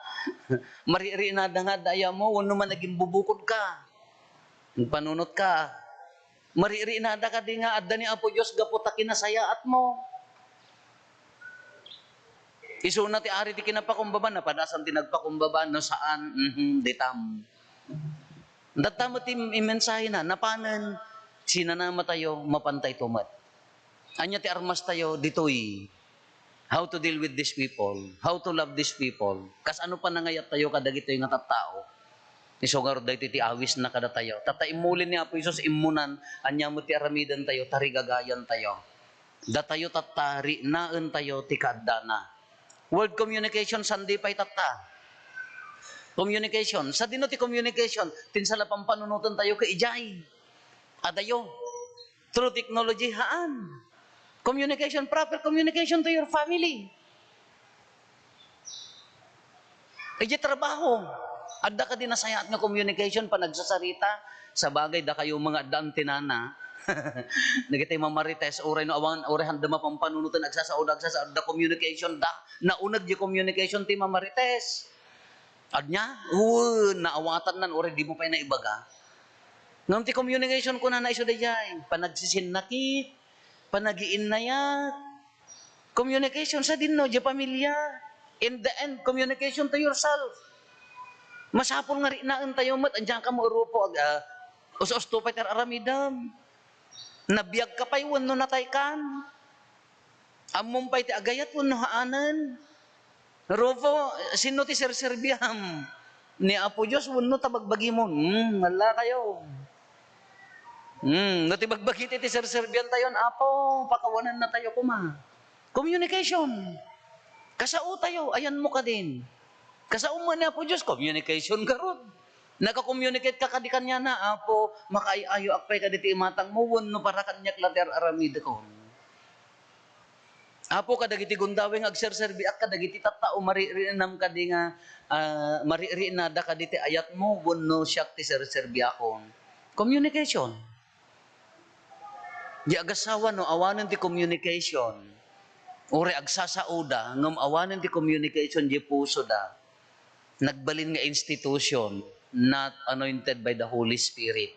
Mariri na da nga daya mo, wano man naging bubukod ka. Panunot ka. Mariri na da ka di nga, adda ni Apo Diyos, gaputa kinasayaat mo. Iso na ti ari ti kinapakumbaba, napadasan ti nagpakumbaba, no saan, ditam. Datamo ti imensahe na, napanan, sinanama tayo, mapantay tumat. Anya ti armas tayo, ditoy. How to deal with these people, how to love these people. Kas ano pa nangayat tayo, kadagito yung tattao. Isogar dahi ti awis na kada tayo. Tata imulin ni Apo Isus, imunan, anya mo ti aramidan tayo, tarigagayan tayo. Datayo tatari, naan tayo, ti kaadana. Word communication, sandi pa'y tata. Communication. Sa dino ti communication, tinsala pang panunutan tayo kay ijay. Adayo. Through technology, haan. Communication, proper communication to your family. Iji trabaho. Adda ka din nasayaat nga communication pa nagsasarita. Sa bagay, da kayo mga daan tinana. Nagitay mamarites, oray no awan, oray handa mapampanunod nagsasaod da communication da naunag di communication ti mamarites. Adnya, naawatan nan oray di mo pa na ibaga. Ngam ti communication ko na iso dayay, panagsisinakit, panagiinnayat. Communication sa dinno di pamilya. In the end, communication to yourself. Masapol nga rin naan tayo mat, andyan ka mo urupo, us-us tupay tar aramidam. Nabiyag ka pa'y wano natay kan. Among pa'y ti agayat wano haanan. Rovo, sino ti serserbiam? Ni Apo Diyos, wano tabagbagi mo. Wala kayo. No ti bagbagi ti serserbian tayo, Apo, pakawanan na tayo kuma. Communication. Kasao tayo, ayan mo ka din. Kasao mo ni Apo Diyos, communication ka ron. Naka-communicate ka kadikan niya na, Apo, makaayo akpay ka diti imatang mo, no para kanyak later aramid ko. Apo, kadagiti gundawing agserserbi, ak kadagiti tattao, maririnam ka di nga, maririnada ka diti ayat mo, no siyak ti serserbi akon. Communication. Di agasawa, no, awanan ti communication. Uri agsasauda, ngam awanan ti communication, di puso da. Nagbalin nga institution, not anointed by the Holy Spirit.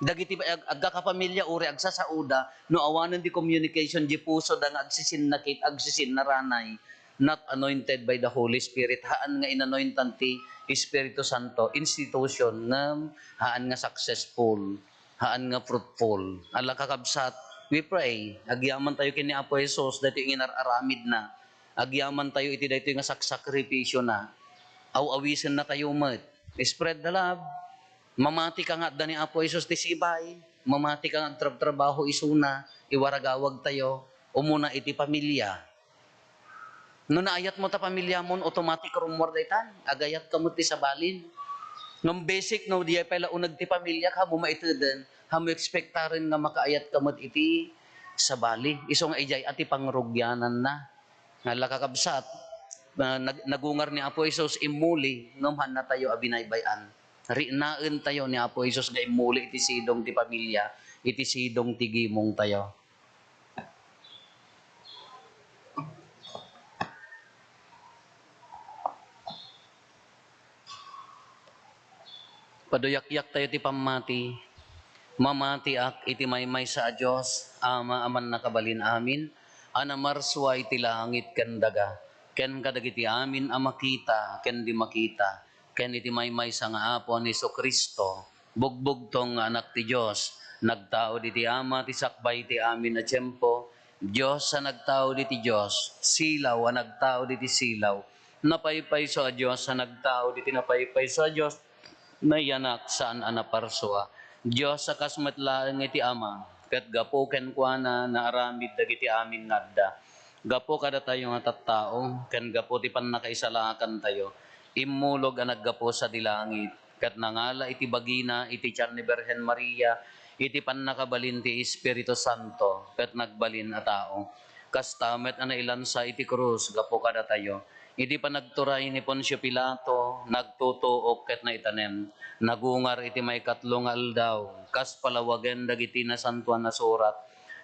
Dagiti agga kapamilya uri agsasauda no awanan di communication di puso da nga agsisinakit agsisinnaranay not anointed by the Holy Spirit. Haan nga inanointan ti Espiritu Santo institution nga haan nga successful, haan nga fruitful. Ala kakabsat, we pray agyaman tayo kini Apo Jesus dayto yung inararamid na. Agyaman tayo iti dayto nga saksakripisyo na. Aw-awisan na tayo mat. Spread the love. Mamati ka nga da ni Apo Isus ti sibay. Mamati ka nga trabaho isuna. Iwaragawag tayo. Umuna iti pamilya. No naayat mo ta pamilya mo, automatic rumor daytan. Agayat ka mo ti sabalin. Ngam basic no, di ay pala unag ti pamilya ka, bumaitudan. Hamu expectarin nga makaayat ka mo iti sabali. Iso nga ijay ati pangrugyanan na. Nga lakakabsat. Nagungar ni Apo Isus imuli ngumhan na tayo abinaybayan. Rinaan tayo ni Apo Isus nga imuli iti sidong ti pamilya, iti sidong ti gimong tayo. Paduyakyak tayo ti pamati. Mamati ak iti maymay sa Diyos, ama aman nakabalin amin, anamarswa iti langit ken daga, ken kadagiti amin amakita, ken di makita, ken iti maymay sa nga apo ni Kristo, bugbog tong nga anak ti Diyos, nagtao di ama ti sakbay ti amin na tiyempo, Diyos sa nagtao di ti Diyos, silaw a nagtao di ti silaw, napaypay sa Diyos sa nagtao di ti napaypay sa Diyos, na yanak saan anaparswa. Diyos sa kasmatlaan iti ama, ket gapo ken kuana na aramid dagiti amin ngadda. Gapo kada tayo nga tattao, ken gapo ti pannakaisalakan tayo. Immulog ang naggapo sa dilangit, ket nangala iti bagina iti tiyan ni Birhen Maria, iti pannakabalin ti Espiritu Santo, ket nagbalin a tao. Kastamet ana ilansa iti krus, gapo kada tayo. Iti panagturay ni Poncio Pilato, nagtutuok ket naitanen, nagungar iti may katlong aldaw, kas palawagen dagiti na santuan na surat,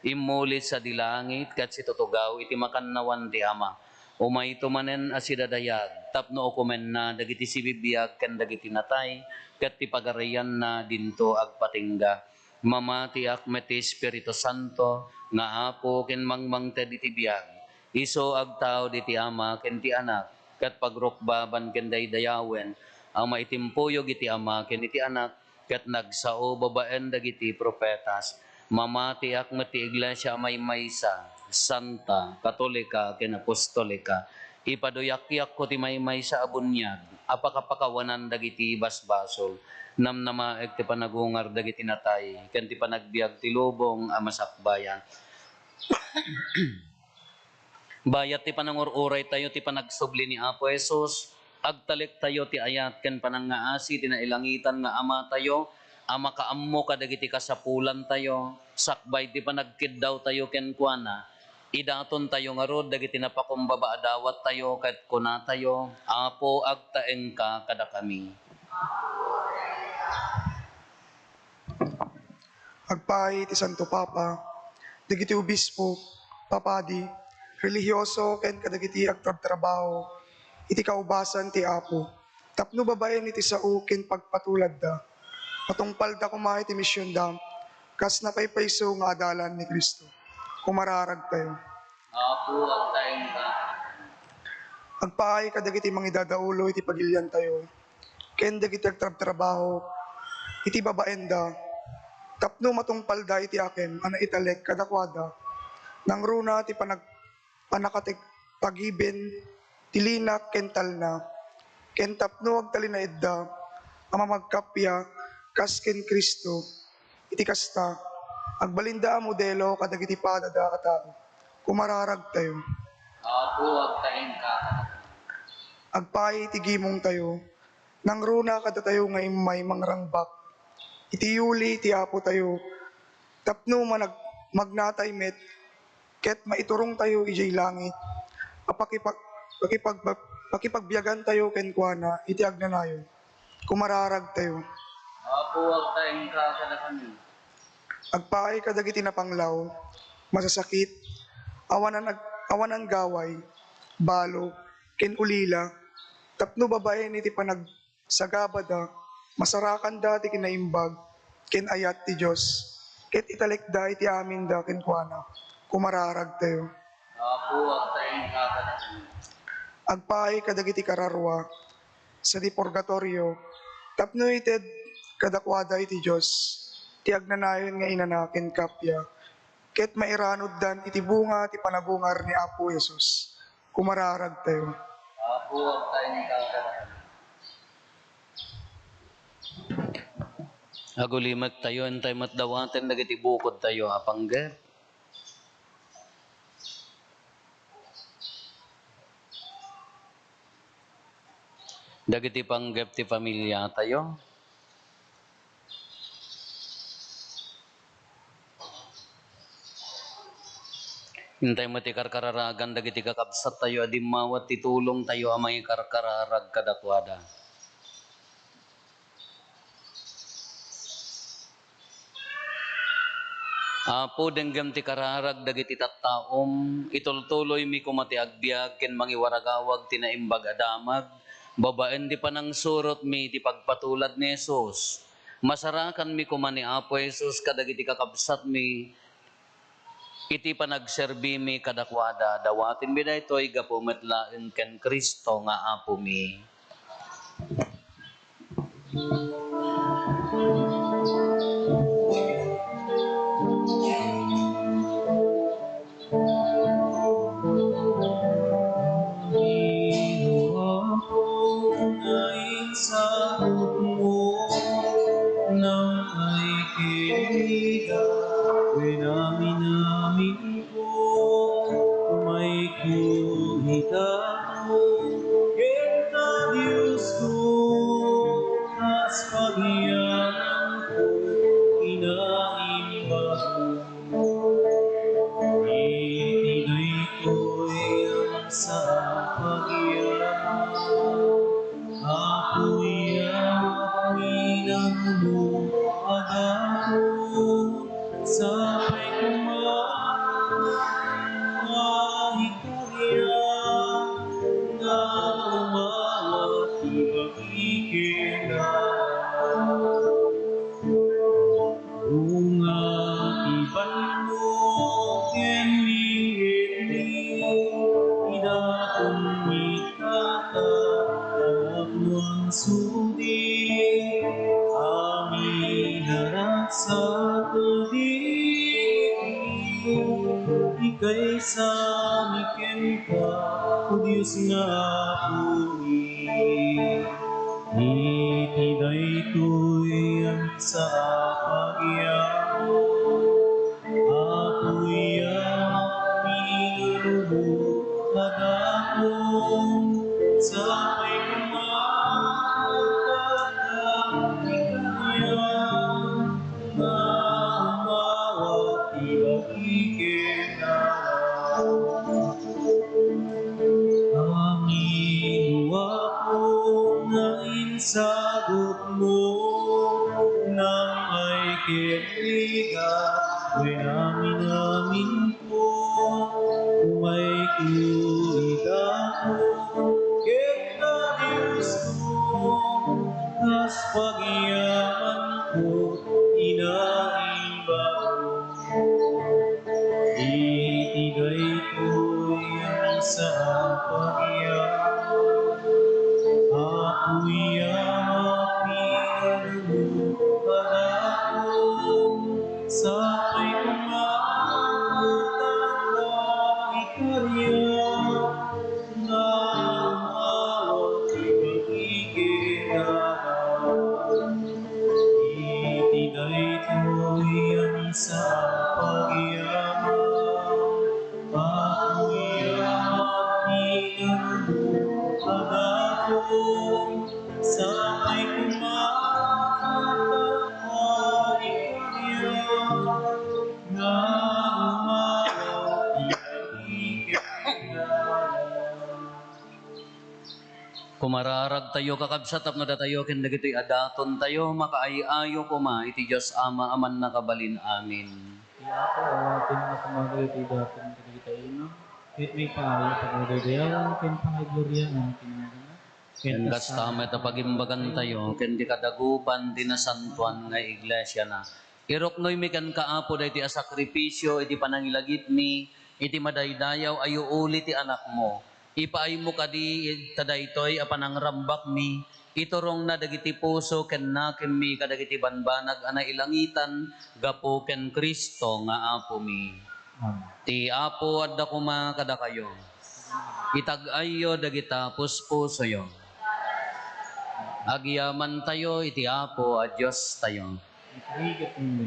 imulit sa dilangit ket situtugaw iti makannawan ti ama. Umay tumanen asidadayag, tapno okumen na dagiti sibibiyag ken dagiti natay, ket ti pagarayan na dinto agpatingga. Mamati ak met ti Espiritu Santo, nga apo ken mangmang ted iti biyag. Iso agtao di ti ama ken ti anak, ket pagrukbaban ken daydayawen, ang maitimpuyog iti ama ken iti anak, ket nagsao babaen dagiti propetas. Mamati ak met ti iglesia maymaysa, santa, katolika ken apostolika. Ipaduyakyak ko ti maymaysa a bunyag, apakapakawanan dagiti basbasol. Namnamaek ti panagungar dagiti natay, ken ti panagbiag ti lubong a masakbayan. Bayat ti panangururay tayo ti panagsubli ni Apo Jesus, agtalik tayo ti ayat ken panangaasi ti nailangitan nga ama tayo, ama kaammo kadagiti kasapulan tayo, sakbay ti panagkiddaw tayo ken kuana, idaton tayo nga rod dagiti napakumbaba adawat tayo ket kuna tayo, Apo agtaeng ka kada kami. Agpaay ti Santo Papa, dagiti obispo, papadi, relihiyoso ken kadagiti agtrabaho, iti kaubasan ti Apo. Tapno babaen iti sao ken pagpatulad da, patungpal da kumahay ti misyon da, kas napaypayso nga adalan ni Kristo. Kumararag tayo. Apo agtaeng ka. Agpaay kadagiti mangidadaulo iti pagilian tayo, ken dagiti agtrabaho, iti babaen da, tapno matungpal da iti akem, ana italek kadakwada, nang runa ti panakatik pagibin, tilinak kental na, ken tapno agtalinaid da, ama magkapya, kas ken Kristo, iti kasta, agbalinda a modelo kadagiti padada katao, kumararag tayo. Apo agtaeng ka. Agpay iti gimong tayo, nang runa kada tayo nga imay mangrangbak, iti yuli iti Apo tayo, tapno magnatay met, ket maiturong tayo ijay langit, pakipagbiyagan tayo ken kuana iti agnanayon, kumararag tayo. Apo agtaeng ka kada kami. Agpaay kadagiti napanglaw, masasakit, awanan gaway, balo, ken ulila, tapno babaen iti panagsagabada, masarakan da ti kinaimbag, ken ayat ti Diyos, ket italek da iti amin da ken kuana, kumararag tayo. Apo agtaeng ka kada kami. Agpaay kadagiti kararwa, sa di purgatorio, tapno ited kadakwada iti Diyos, ti agnanayon nga inanaken kapya, ket mairanod dan iti bunga ti panagungar ni Apo Jesus. Kumararag tayo. Apo agtaeng ka kada kami. Agulimat tayo, antay matdawaten dagiti bukod tayo, apangger. Dagiti panggep ti pamilya tayo. Hintay mo ti karkararagan dagiti kakabsat tayo, adimawat ti tulong tayo amay karkararag kadakwada. Apo denggam ti kararag dagiti tattaom, itultuloy mi kumati agbiag ken mangiwaragawag ti naimbag adamag, Babaen di pa nang surot mi, ti pagpatulad ni Jesus. Masarakan mi kuman ni Apo Jesus, kadagiti kakabsat mi, iti panagserbi mi kadakwada. Dawatin mi da ito'y gapumetlaen ken Kristo nga Apo mi. Ika'y sa miken ka, o Diyos nga puni. Iti daytoy ang sa pagyaman, ako'y pinulubog kadakon sa may kumakatang ikanya na umawat ibagiginawa. Angin ako na insagot mo nang ay kinigat, may namin ko may kuliga ko kita Diyos ko, tas pagyaman ko inaiba ko. Itigay ko'y ang sa pagyaman, ako'y pinagmukadakon sa may kumakatang ikarya na umawat ibagiginawa. Itigay ko'y ang sa pagyaman, ako'y pinagmukadakon sa may kumakatang ikarya na umawat ibagiginawa. Kumararag tayo kakabsat tapno da tayo ken dagitoy adaton tayo makaayayo kuma iti Dios Ama aman nakabalin amin. Ako, atin na kumagay iti dating kita ino. May paayo pagdadayawan, ken pangaglorya ang kinagana. Ken kastamet a pagimbagan tayo ken di kadagupan di nasantuan nga iglesia na. Iroknoy mi ken kaapo daytoy a sakripisyo iti panangilagip mi iti madaydayaw ayo uli ti anak mo. Ipaay mo kadi tadaytoy a panangrambak mi iturong na dagiti puso ken nakem mi kadagiti banbanag ana ilangitan gapo ken Kristo nga Apo mi. Ti Apo adda kuma kada kayo. Itag-ayo dagita puspusoyo. Agyaman tayo iti Apo a Dios tayo.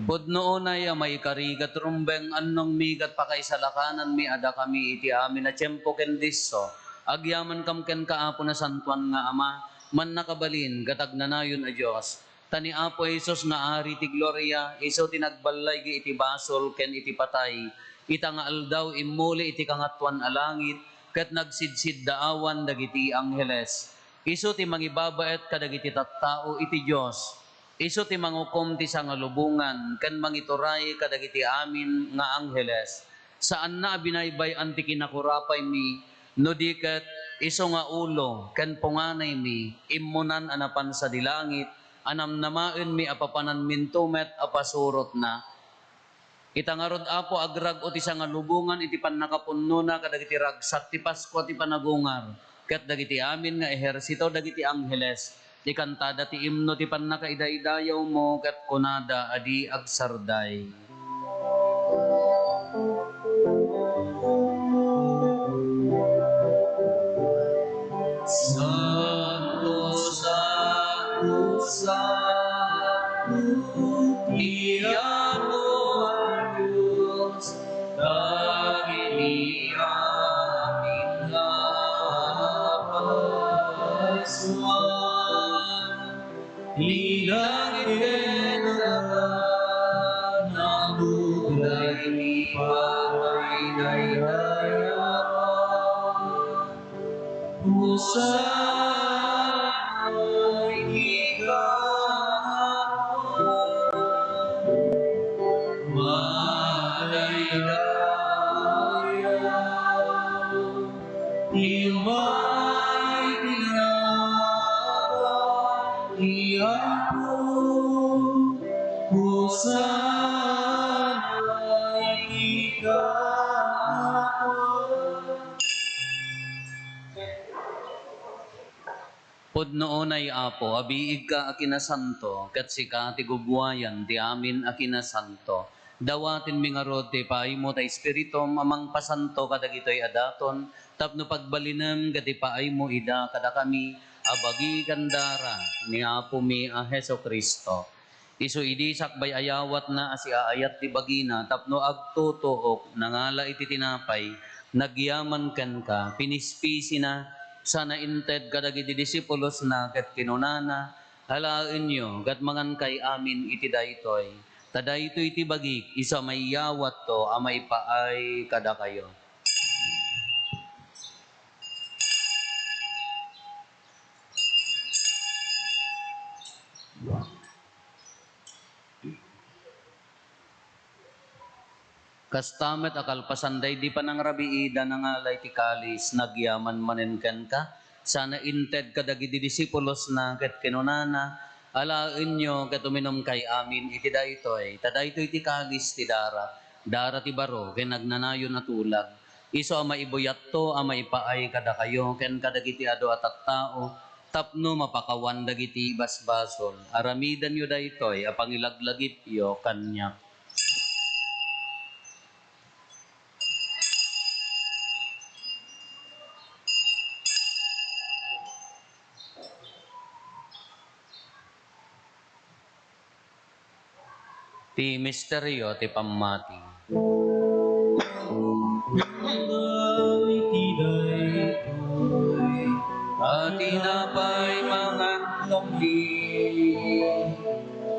Pudno unay may karigat rumbeng annong migat pakaisalakanan mi ada kami iti amin na tiyempo ken disso. Agyaman kam ken kaapo na santuan nga Ama, man nakabalin gatagnanayon a Dios. Tani Apo Jesus nga ari ti gloria, iso tinagbalay gi iti basol ken iti patay. Ita nga aldaw immuli iti kangatwan a langit, ket nagsidsid daawan dagiti angheles. Iso ti mangibabaet kadagiti tattao iti Dios. Iso ti mangukom ti sangalubungan, ken mangituray kadagiti amin nga angheles. Saan na binaybay anti kinakurapay mi, no diket iso nga ulo, ken punganay mi, imunan anapan sa dilangit, anam namaen mi apapanan mintumet apasurot na. Itangarod apo agrag o ti nga lubungan iti pan nakapunno na kadagiti ragsat ti Pasko ti panagungar. Ket dagiti amin nga ehersito dagiti angheles. Ti kantada ti imno ti pan nakaida-idayaw mo ket kunada adi agsarday. Santo, Santo, Santo, Iamo ang Diyos, dagiti amin napaswan. Dilangit ng buhay ni Panginoon. Usana'y higapon, malaylayaw, imay tinawa, iyapon, usana'y higapon. Pudnoon ay apo, abiig ka akinasanto, kat sika ti gubwayan, ti amin akinasanto. Dawatin mi nga rod, ti paay mo ta espiritum, amang pasanto kadagitoy adaton, tapno pagbalinem, gati paay mo ida, kada kami, abagi kandara, ni apo mi a Heso Kristo. Isu idi sakbay ayawat na asi aayat ti bagina, tapno agtutuok, nangala iti tinapay, nagyaman ken ka, pinispisi na, sana inted kadagiti disipulos na ket kinunana, halaen nyo, gat mangan kay amin iti daytoy. Tadaytoy iti bagik, isa may yawat to, amay paay kada kayo. Kastamet akalpasanday di pa nang rabiida nangalay ti kalis, nagyaman manenken ka, sana inted kadagiti disipulos na ket kinunana, alaen nyo ket uminom kay amin iti daytoy, tadaytoy ti kalis ti dara ti baro, ken nagnanayon na tulag. Iso ama ibuyat to, ama ipaay kada kayo, ken kadagiti ado at tao, tapno mapakawan dagiti basbasol. Aramidan yo daytoy, apangilaglagip yo kanya. Ti misteryo ti pammati. At tinapay mga kami,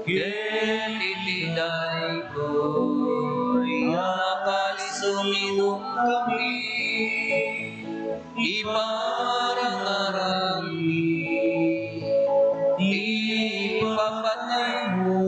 ket itiday ko'y nakalisumino kami, iparangarami, ipapatay mo,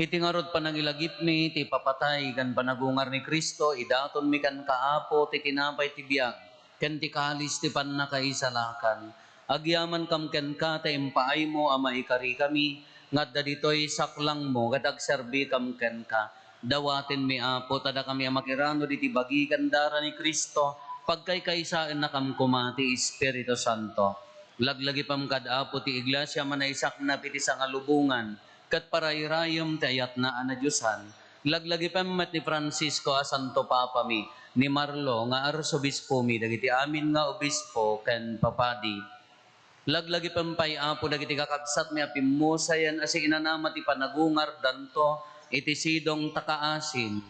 iti ngarod panangilagip mi, ti papatay, kan panagungar ni Kristo, idaton mi kan kaapo, ti tinapay ti biyag, ken ti kalis ti pannakaisalakan. Agyaman kam ken ka, ti impaay mo, ama ikari kami, ngadda ditoy saklang mo, kat agserbi kam ken ka. Dawatin mi apo, tada kami amakirano, di ti bagi kandara ni Kristo, pagkaykaysaan na kam kumati Espiritu Santo. Laglagi pam kad apo ti iglesia manaysak na piti sa ngalubungan, kat parayrayom tayat na anadyosan, laglagi pamat ni Francisco a Santo Papa mi, ni Marlo nga arsobispo mi, dagiti amin nga obispo ken papadi. Laglagi pampay apo dagiti kakabsat mi apimusayan asi inanama ti panagungar danto, iti sidong takaasin.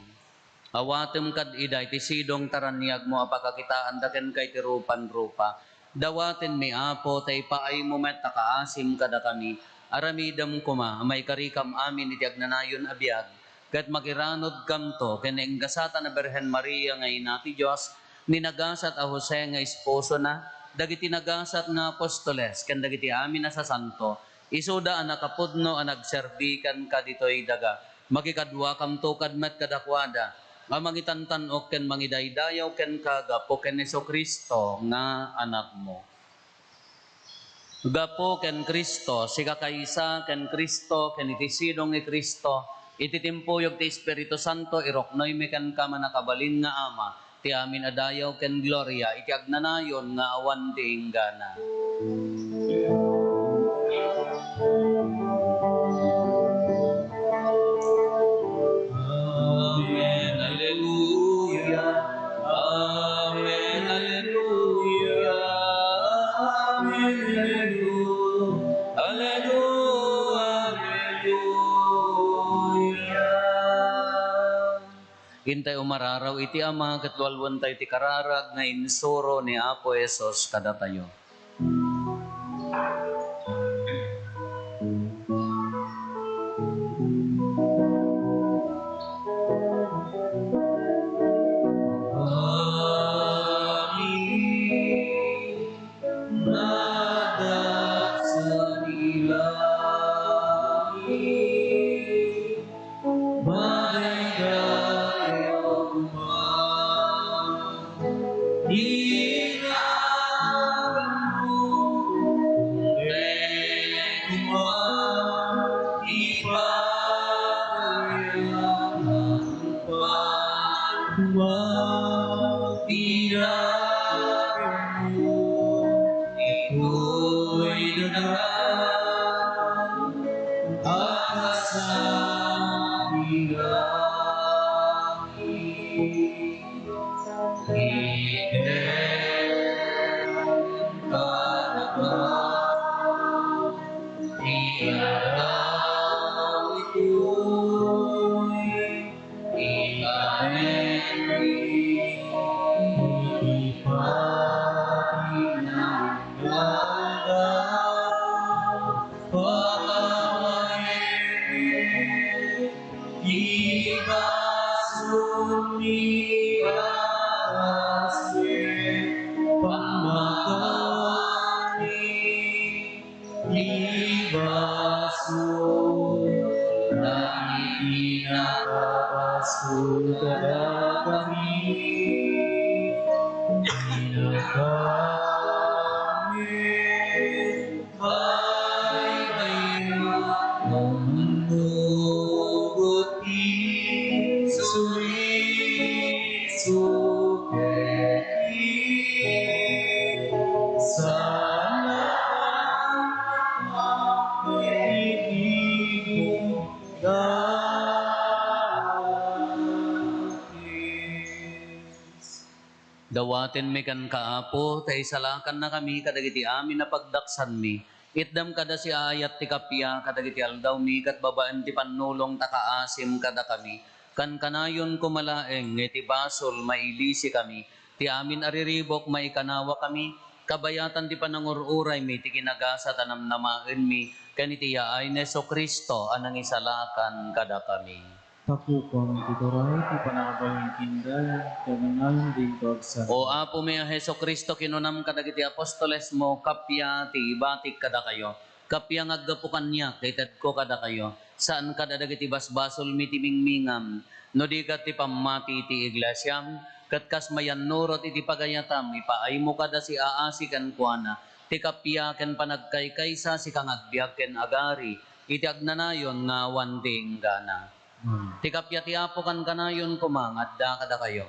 Awatem kad ida iti sidong taranyag mo apakakitaan daken kay ti rupan-rupa. Dawaten mi apo tay paay mo met takaasim kada kami. Aramidam kuma, may karikam amin iti agnanayon abiyag, kat makiranod kam to, kenenggasata na Berhen Maria ngay nati Diyos, ninagasat a Jose nga esposo na, dagiti nagasat nga apostoles, ken dagiti amin na sa santo, Isuda ang nakapudno ang nagserbikan ka dito'y daga. Makikadwa kam tukad met kadakwada. Nga mangitantan o ken mangidaydayaw ken kagapo ken Heso Kristo nga anak mo. Gapo ken Kristo, siga kaysa ken Kristo, ken itisidong ni Kristo, ititimpuyog ti Espiritu Santo, iroknoy mi ken ka manakabalin nga ama, ti amin adayaw ken gloria, iti agnanayon nga awan ti inggana. Amen, Alleluia. Amen, Alleluia. Amen, Alleluia. Alleluia, Alleluia. Hintay umararaw iti ama, katwalwan tayo ti kararag, na insuro ni Apo Esos kada tayo. Dawaten mi kan kaapo, tay salakan na kami kadagiti amin na pagdaksan mi. Itdam kada si ayat ti kapya, kadagiti aldaw mi, kat babaan ti panulong takaasim kada kami. Kan kanayon kumalaeng, iti basol mailisi kami. Ti amin ariribok maikanawa kami, kabayatan ti panangururay mi, ti kinagasa tanamnamaen mi, kaniti yaay Heso Kristo, anang isalakan kada kami. Tapukong tituray, ti panakabayang kinday, kagangayon din pagsa. O Apo may Heso Kristo kinunam kadagiti apostoles mo, kapya ti ibatik kada kayo. Kapya ngaggapukan niya, kaited ko kada kayo. Saan kada dagiti basbasol mitimingmingam, no di kat ti pamati ti iglesyam, kat kas mayan nurot iti pagayatam, ipaay mo kada si aasi kan kuana, ti kapya ken panagkaykaysa si kang agbiag ken agari, iti agnanayon nga wanding gana. Ti kapya ti Apo kan kanayon kumang, adda kada kayo.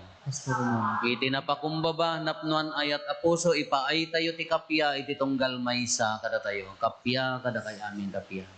Iti napakumbaba, napnuan ayat apuso, ipaay tayo ti kapya, iti tunggal maysa kada tayo. Kapya kada kay amin kapya.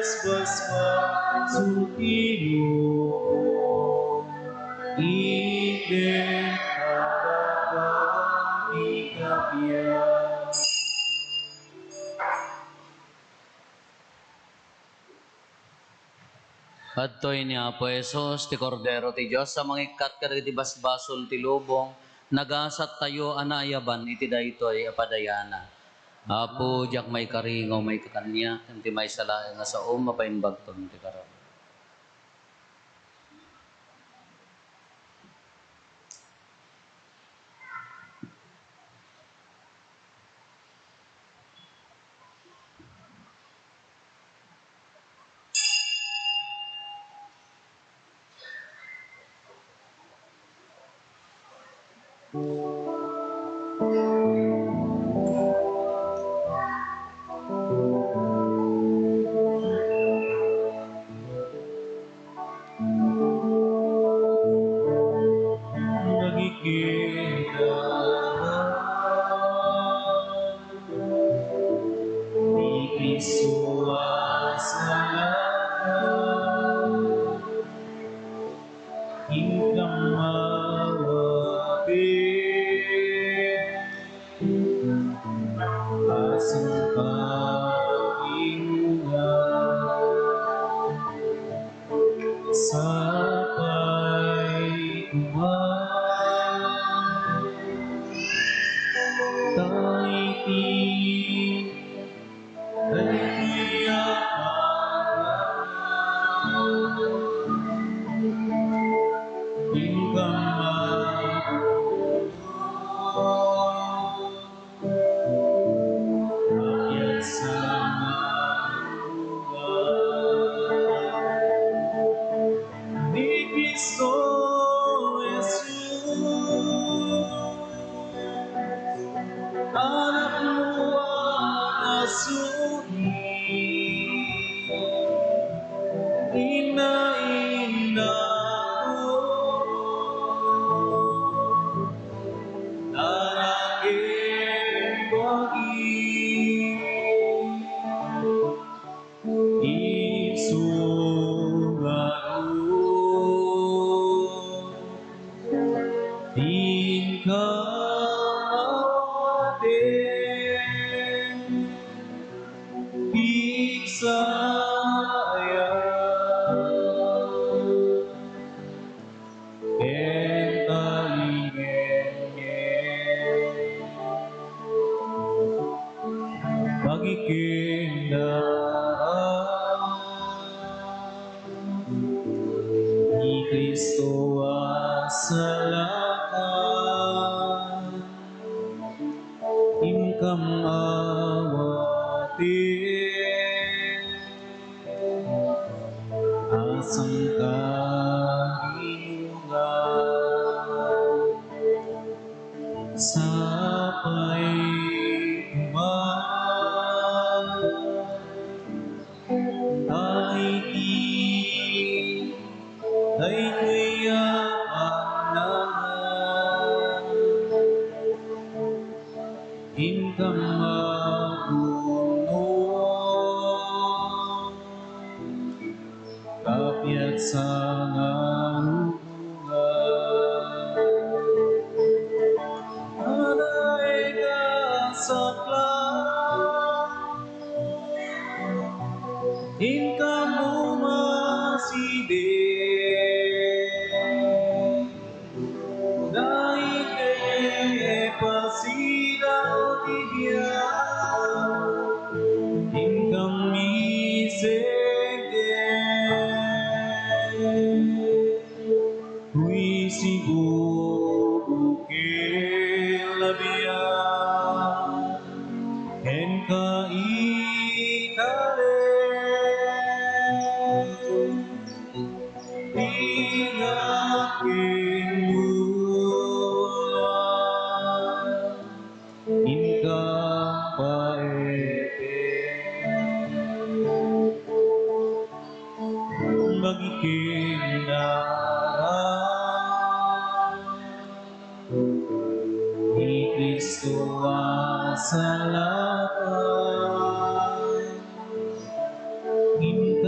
basbas sultino ide harapan ikapya. Adtoy niya po Jesus, ti Kordero ti Diyos, sa mga ikat ka ti basbasol ti lubong, nagasat tayo anayaban iti daytoy apadayana. Apo, jak may karingaw, may kakanya, ti may sala nga sa mapainbagton ti karon.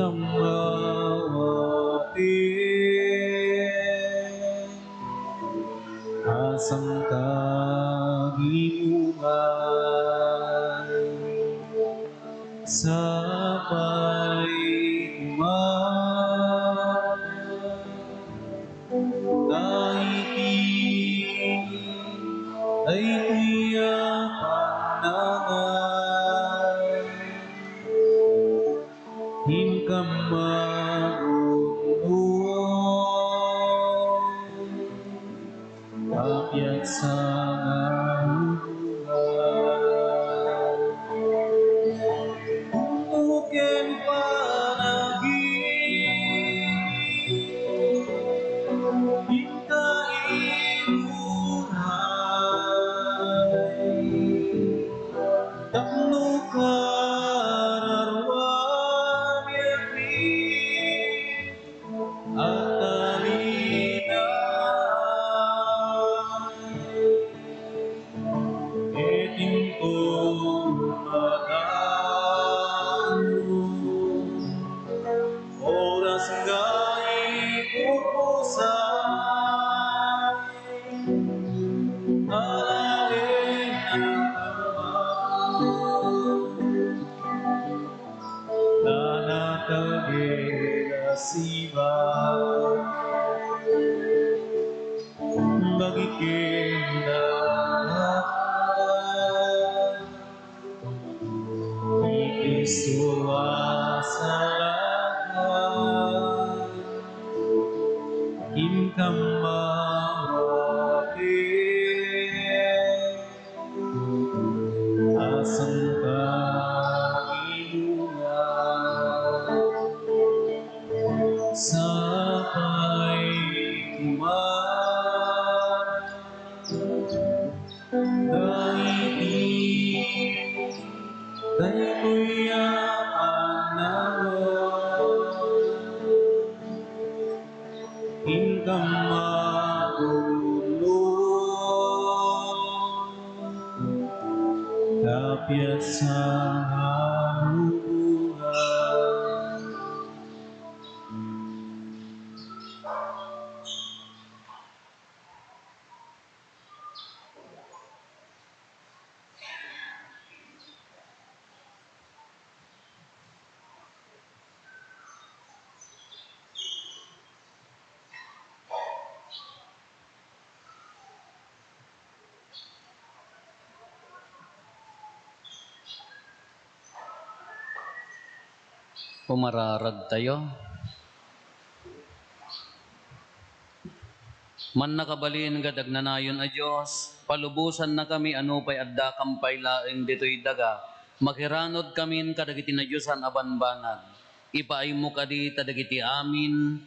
kamawatin, asang kagiluman, sapay man, daigdig ay tiyapanangan, hingkam marunong, kapyat sa ngaluhan, tuken panagin, hingkailuhay, tapno kararwan yakin, at talinay, etingkong madano, oras nga'y pupusay, alawin ang kamay, nanakagirasiba, magikindahan, ikisuwa sa lahat, hingkam mawakit, asang kailungan, sapay kuman, daigdig ay kuyapanangan, hingkam marunong, kapyat sa haluhan. Pumararag tayo. Man nakabalin gadag nanayon a Diyos, palubusan na kami ano pa'y adda kampay laeng dito'y daga, makiranod kamin kadagiti na Diyosan abanbanag. Ipaay mo kadi tadagiti amin,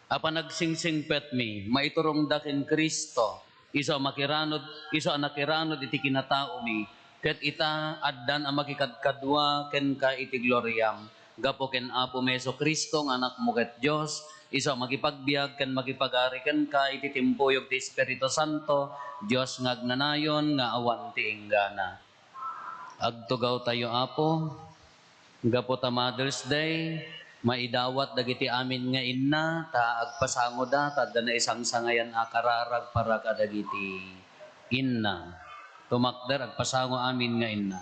apanagsingsing petmi, maiturong dakin Kristo, iso makiranod, iso anakiranod iti kinatao mi, ket ita addan a makikadkadwa ken ka iti gloriam. Gapo ken Apo Meso Kristo nga anak mo ket Dios, iso makipagbiag ken makipagari ken ka iti timpuyog ti Espiritu Santo, Dios nga agnanayon nga awan ti inggana. Agtugaw tayo Apo, gapo ta Mother's Day, maidawat dagiti amin nga inna, ta agpasango da, ta na isang sangayan akararag para kadagiti inna. Tumakder agpasango amin nga inna.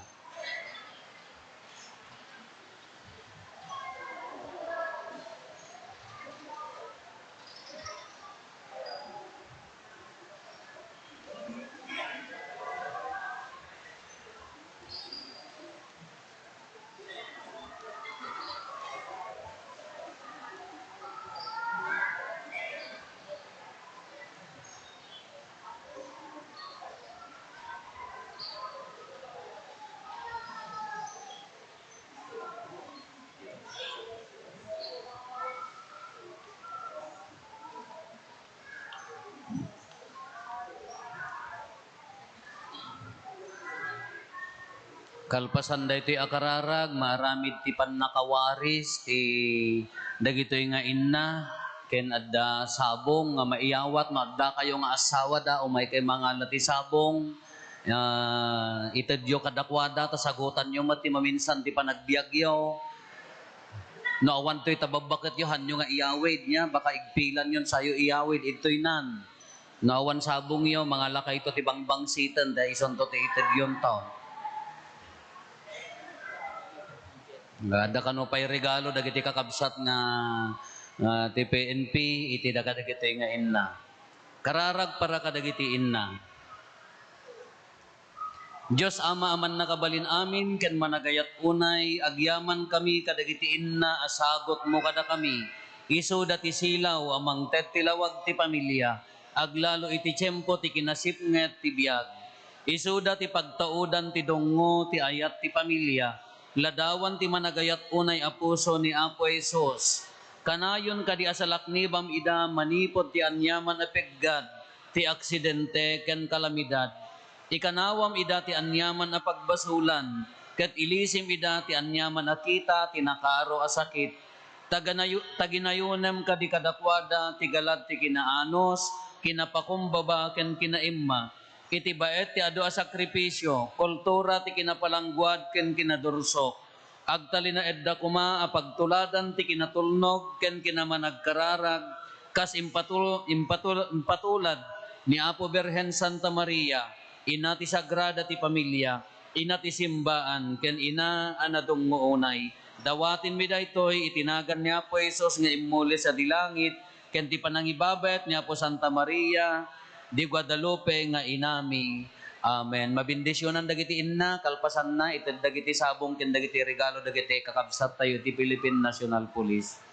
Kalpasan da ito'y akararag, maramid ti pannakawaris, ti dagito'y nga inna, ken adda sabong nga maiyawat, no adda kayo nga asawa da, umay kay mga lati sabong, itadyo kadakwada, tasagutan nyo mati maminsan ti panagbiagyo, No, awan to'y tababakit yohan nyo nga iyawid niya, baka igpilan yun sa'yo iyawid, ito'y nan. No, awan sabong yo, mga lakay to tibang bangsitan, dahil isang to tiitid yun to. Gada ka no pa'y regalo, dagiti kakabsat nga ti PNP, iti dagiti nga inna. Kararag para kadagiti inna. Diyos Ama aman nakabalin amin, ken managayat unay, agyaman kami kadagiti inna, asagot mo kada kami. Isu dati silaw, amang tet tilawag ti pamilya, aglalo iti tiyempo ti kinasipnget ti biyag. Isu dati pagtaudan ti dongo, ti ayat ti pamilya, ladawan ti managayat unay apuso ni Apo Jesus. Kanayon kadi asalaknibam ida manipod ti anyaman apeggad, ti aksidente ken kalamidad. Ikanawam ida ti anyaman a pagbasulan, ket ilisim ida ti anyaman a kita, tinakaro a sakit. Taginayunem kadi kadakwada, ti galad ti kinaanos, kinapakumbaba, ken kinaimma. Iti baet ti adu a sakripisyo, kultura ti kinapalangguad, ken kinadursok. Agtalina edda kuma a pagtuladan ti kinatulnog, ken kinamanagkararag, kas impatulad ni Apo Birhen Santa Maria, ina ti sagrada ti pamilya, ina ti simbaan, ken ina anadong unay. Dawatin mi daytoy itinagan ni Apo Jesus nga immuli sa dilangit, ken ti panangibabayat ni Apo Santa Maria di Guadalupe nga inami. Amen. Mabindisyonan dagiti inna, kalpasan na ited dagiti sabong ken dagiti regalo dagiti kakabsat tayo ti Philippine National Police.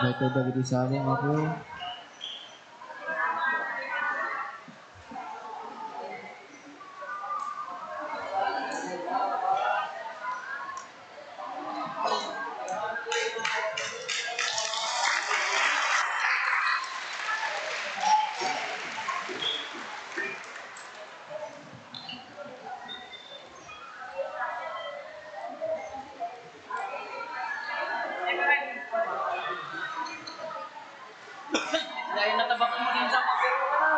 Dito dagiti sabong ako. Dahil natabak mo din sa pero ka na.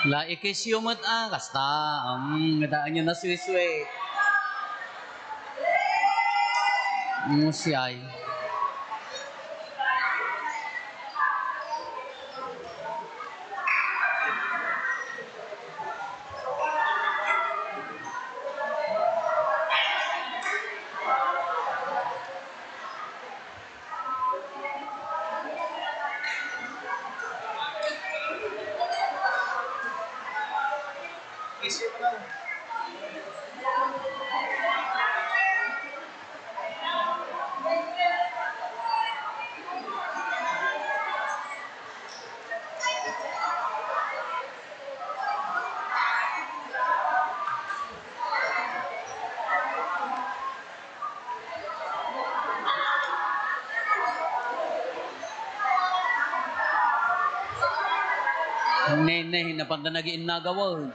La ikisyumot kasta. Ngadaan nyo na suiswe. Siyay. Nene, napanda nagiin nagawal.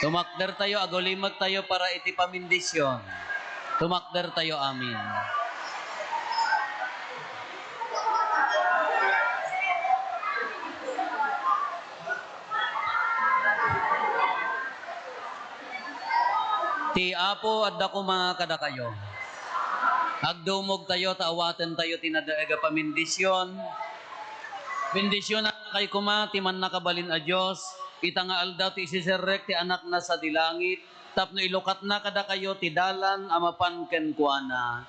Tumakder tayo, agulimot tayo para iti pamindisyon. Tumakder tayo, amin. Ti Apo at dako mga kada kayo. Agdumog tayo, taawatan tayo, tinadaaga pamindisyon. Bendisyon na kay kuma, ti man nakabalin a Diyos. Ita nga aldaw ti isiserrek ti anak na sa dilangit. Tapno ilukat na kada kayo ti dalan amapan ken kuana.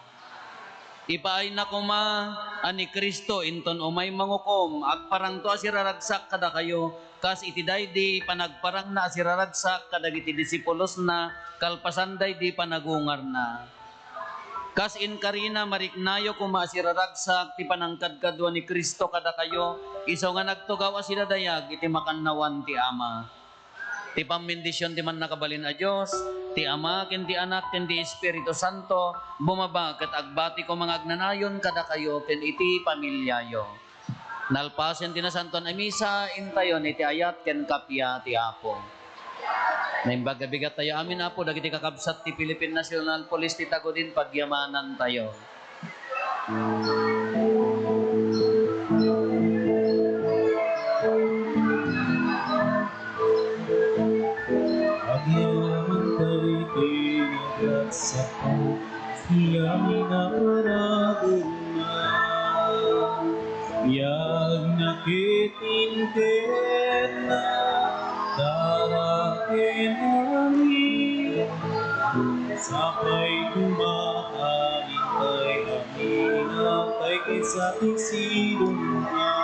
Ipaay na kuma ani Kristo inton umay mangukom agparang to asiraragsak kada kayo kas iti daydi panagparang na asiraragsak kadagiti disipulos na kalpasanday di panagungar na. Kas in karina mariknayo kuma asiraragsak ti panangkadkadwa ni Kristo kada kayo iso nga nagtugaw asidadayag iti makannawan ti Ama. Ti pamindisyon ti man nakabalin a Diyos, ti Ama, ken ti Anak, ken ti Espiritu Santo, bumaba ket agbati ko mga agnanayon kada kayo, ken iti pamilyayo. Nalpasen ti nasanton a misa, intayon iti ayat ken kapya ti Apo. Naimbagabigat tayo amin Apo, dagiti kakabsat ti Philippine National Police ti Tagudin, pagyamanan tayo. Agyaman tayo tinaglasap ko, siya'y nakaragon na. Yang nakitintin na, darating namin. Sapay tumahain tayo amin, at tayo sa isilong niya.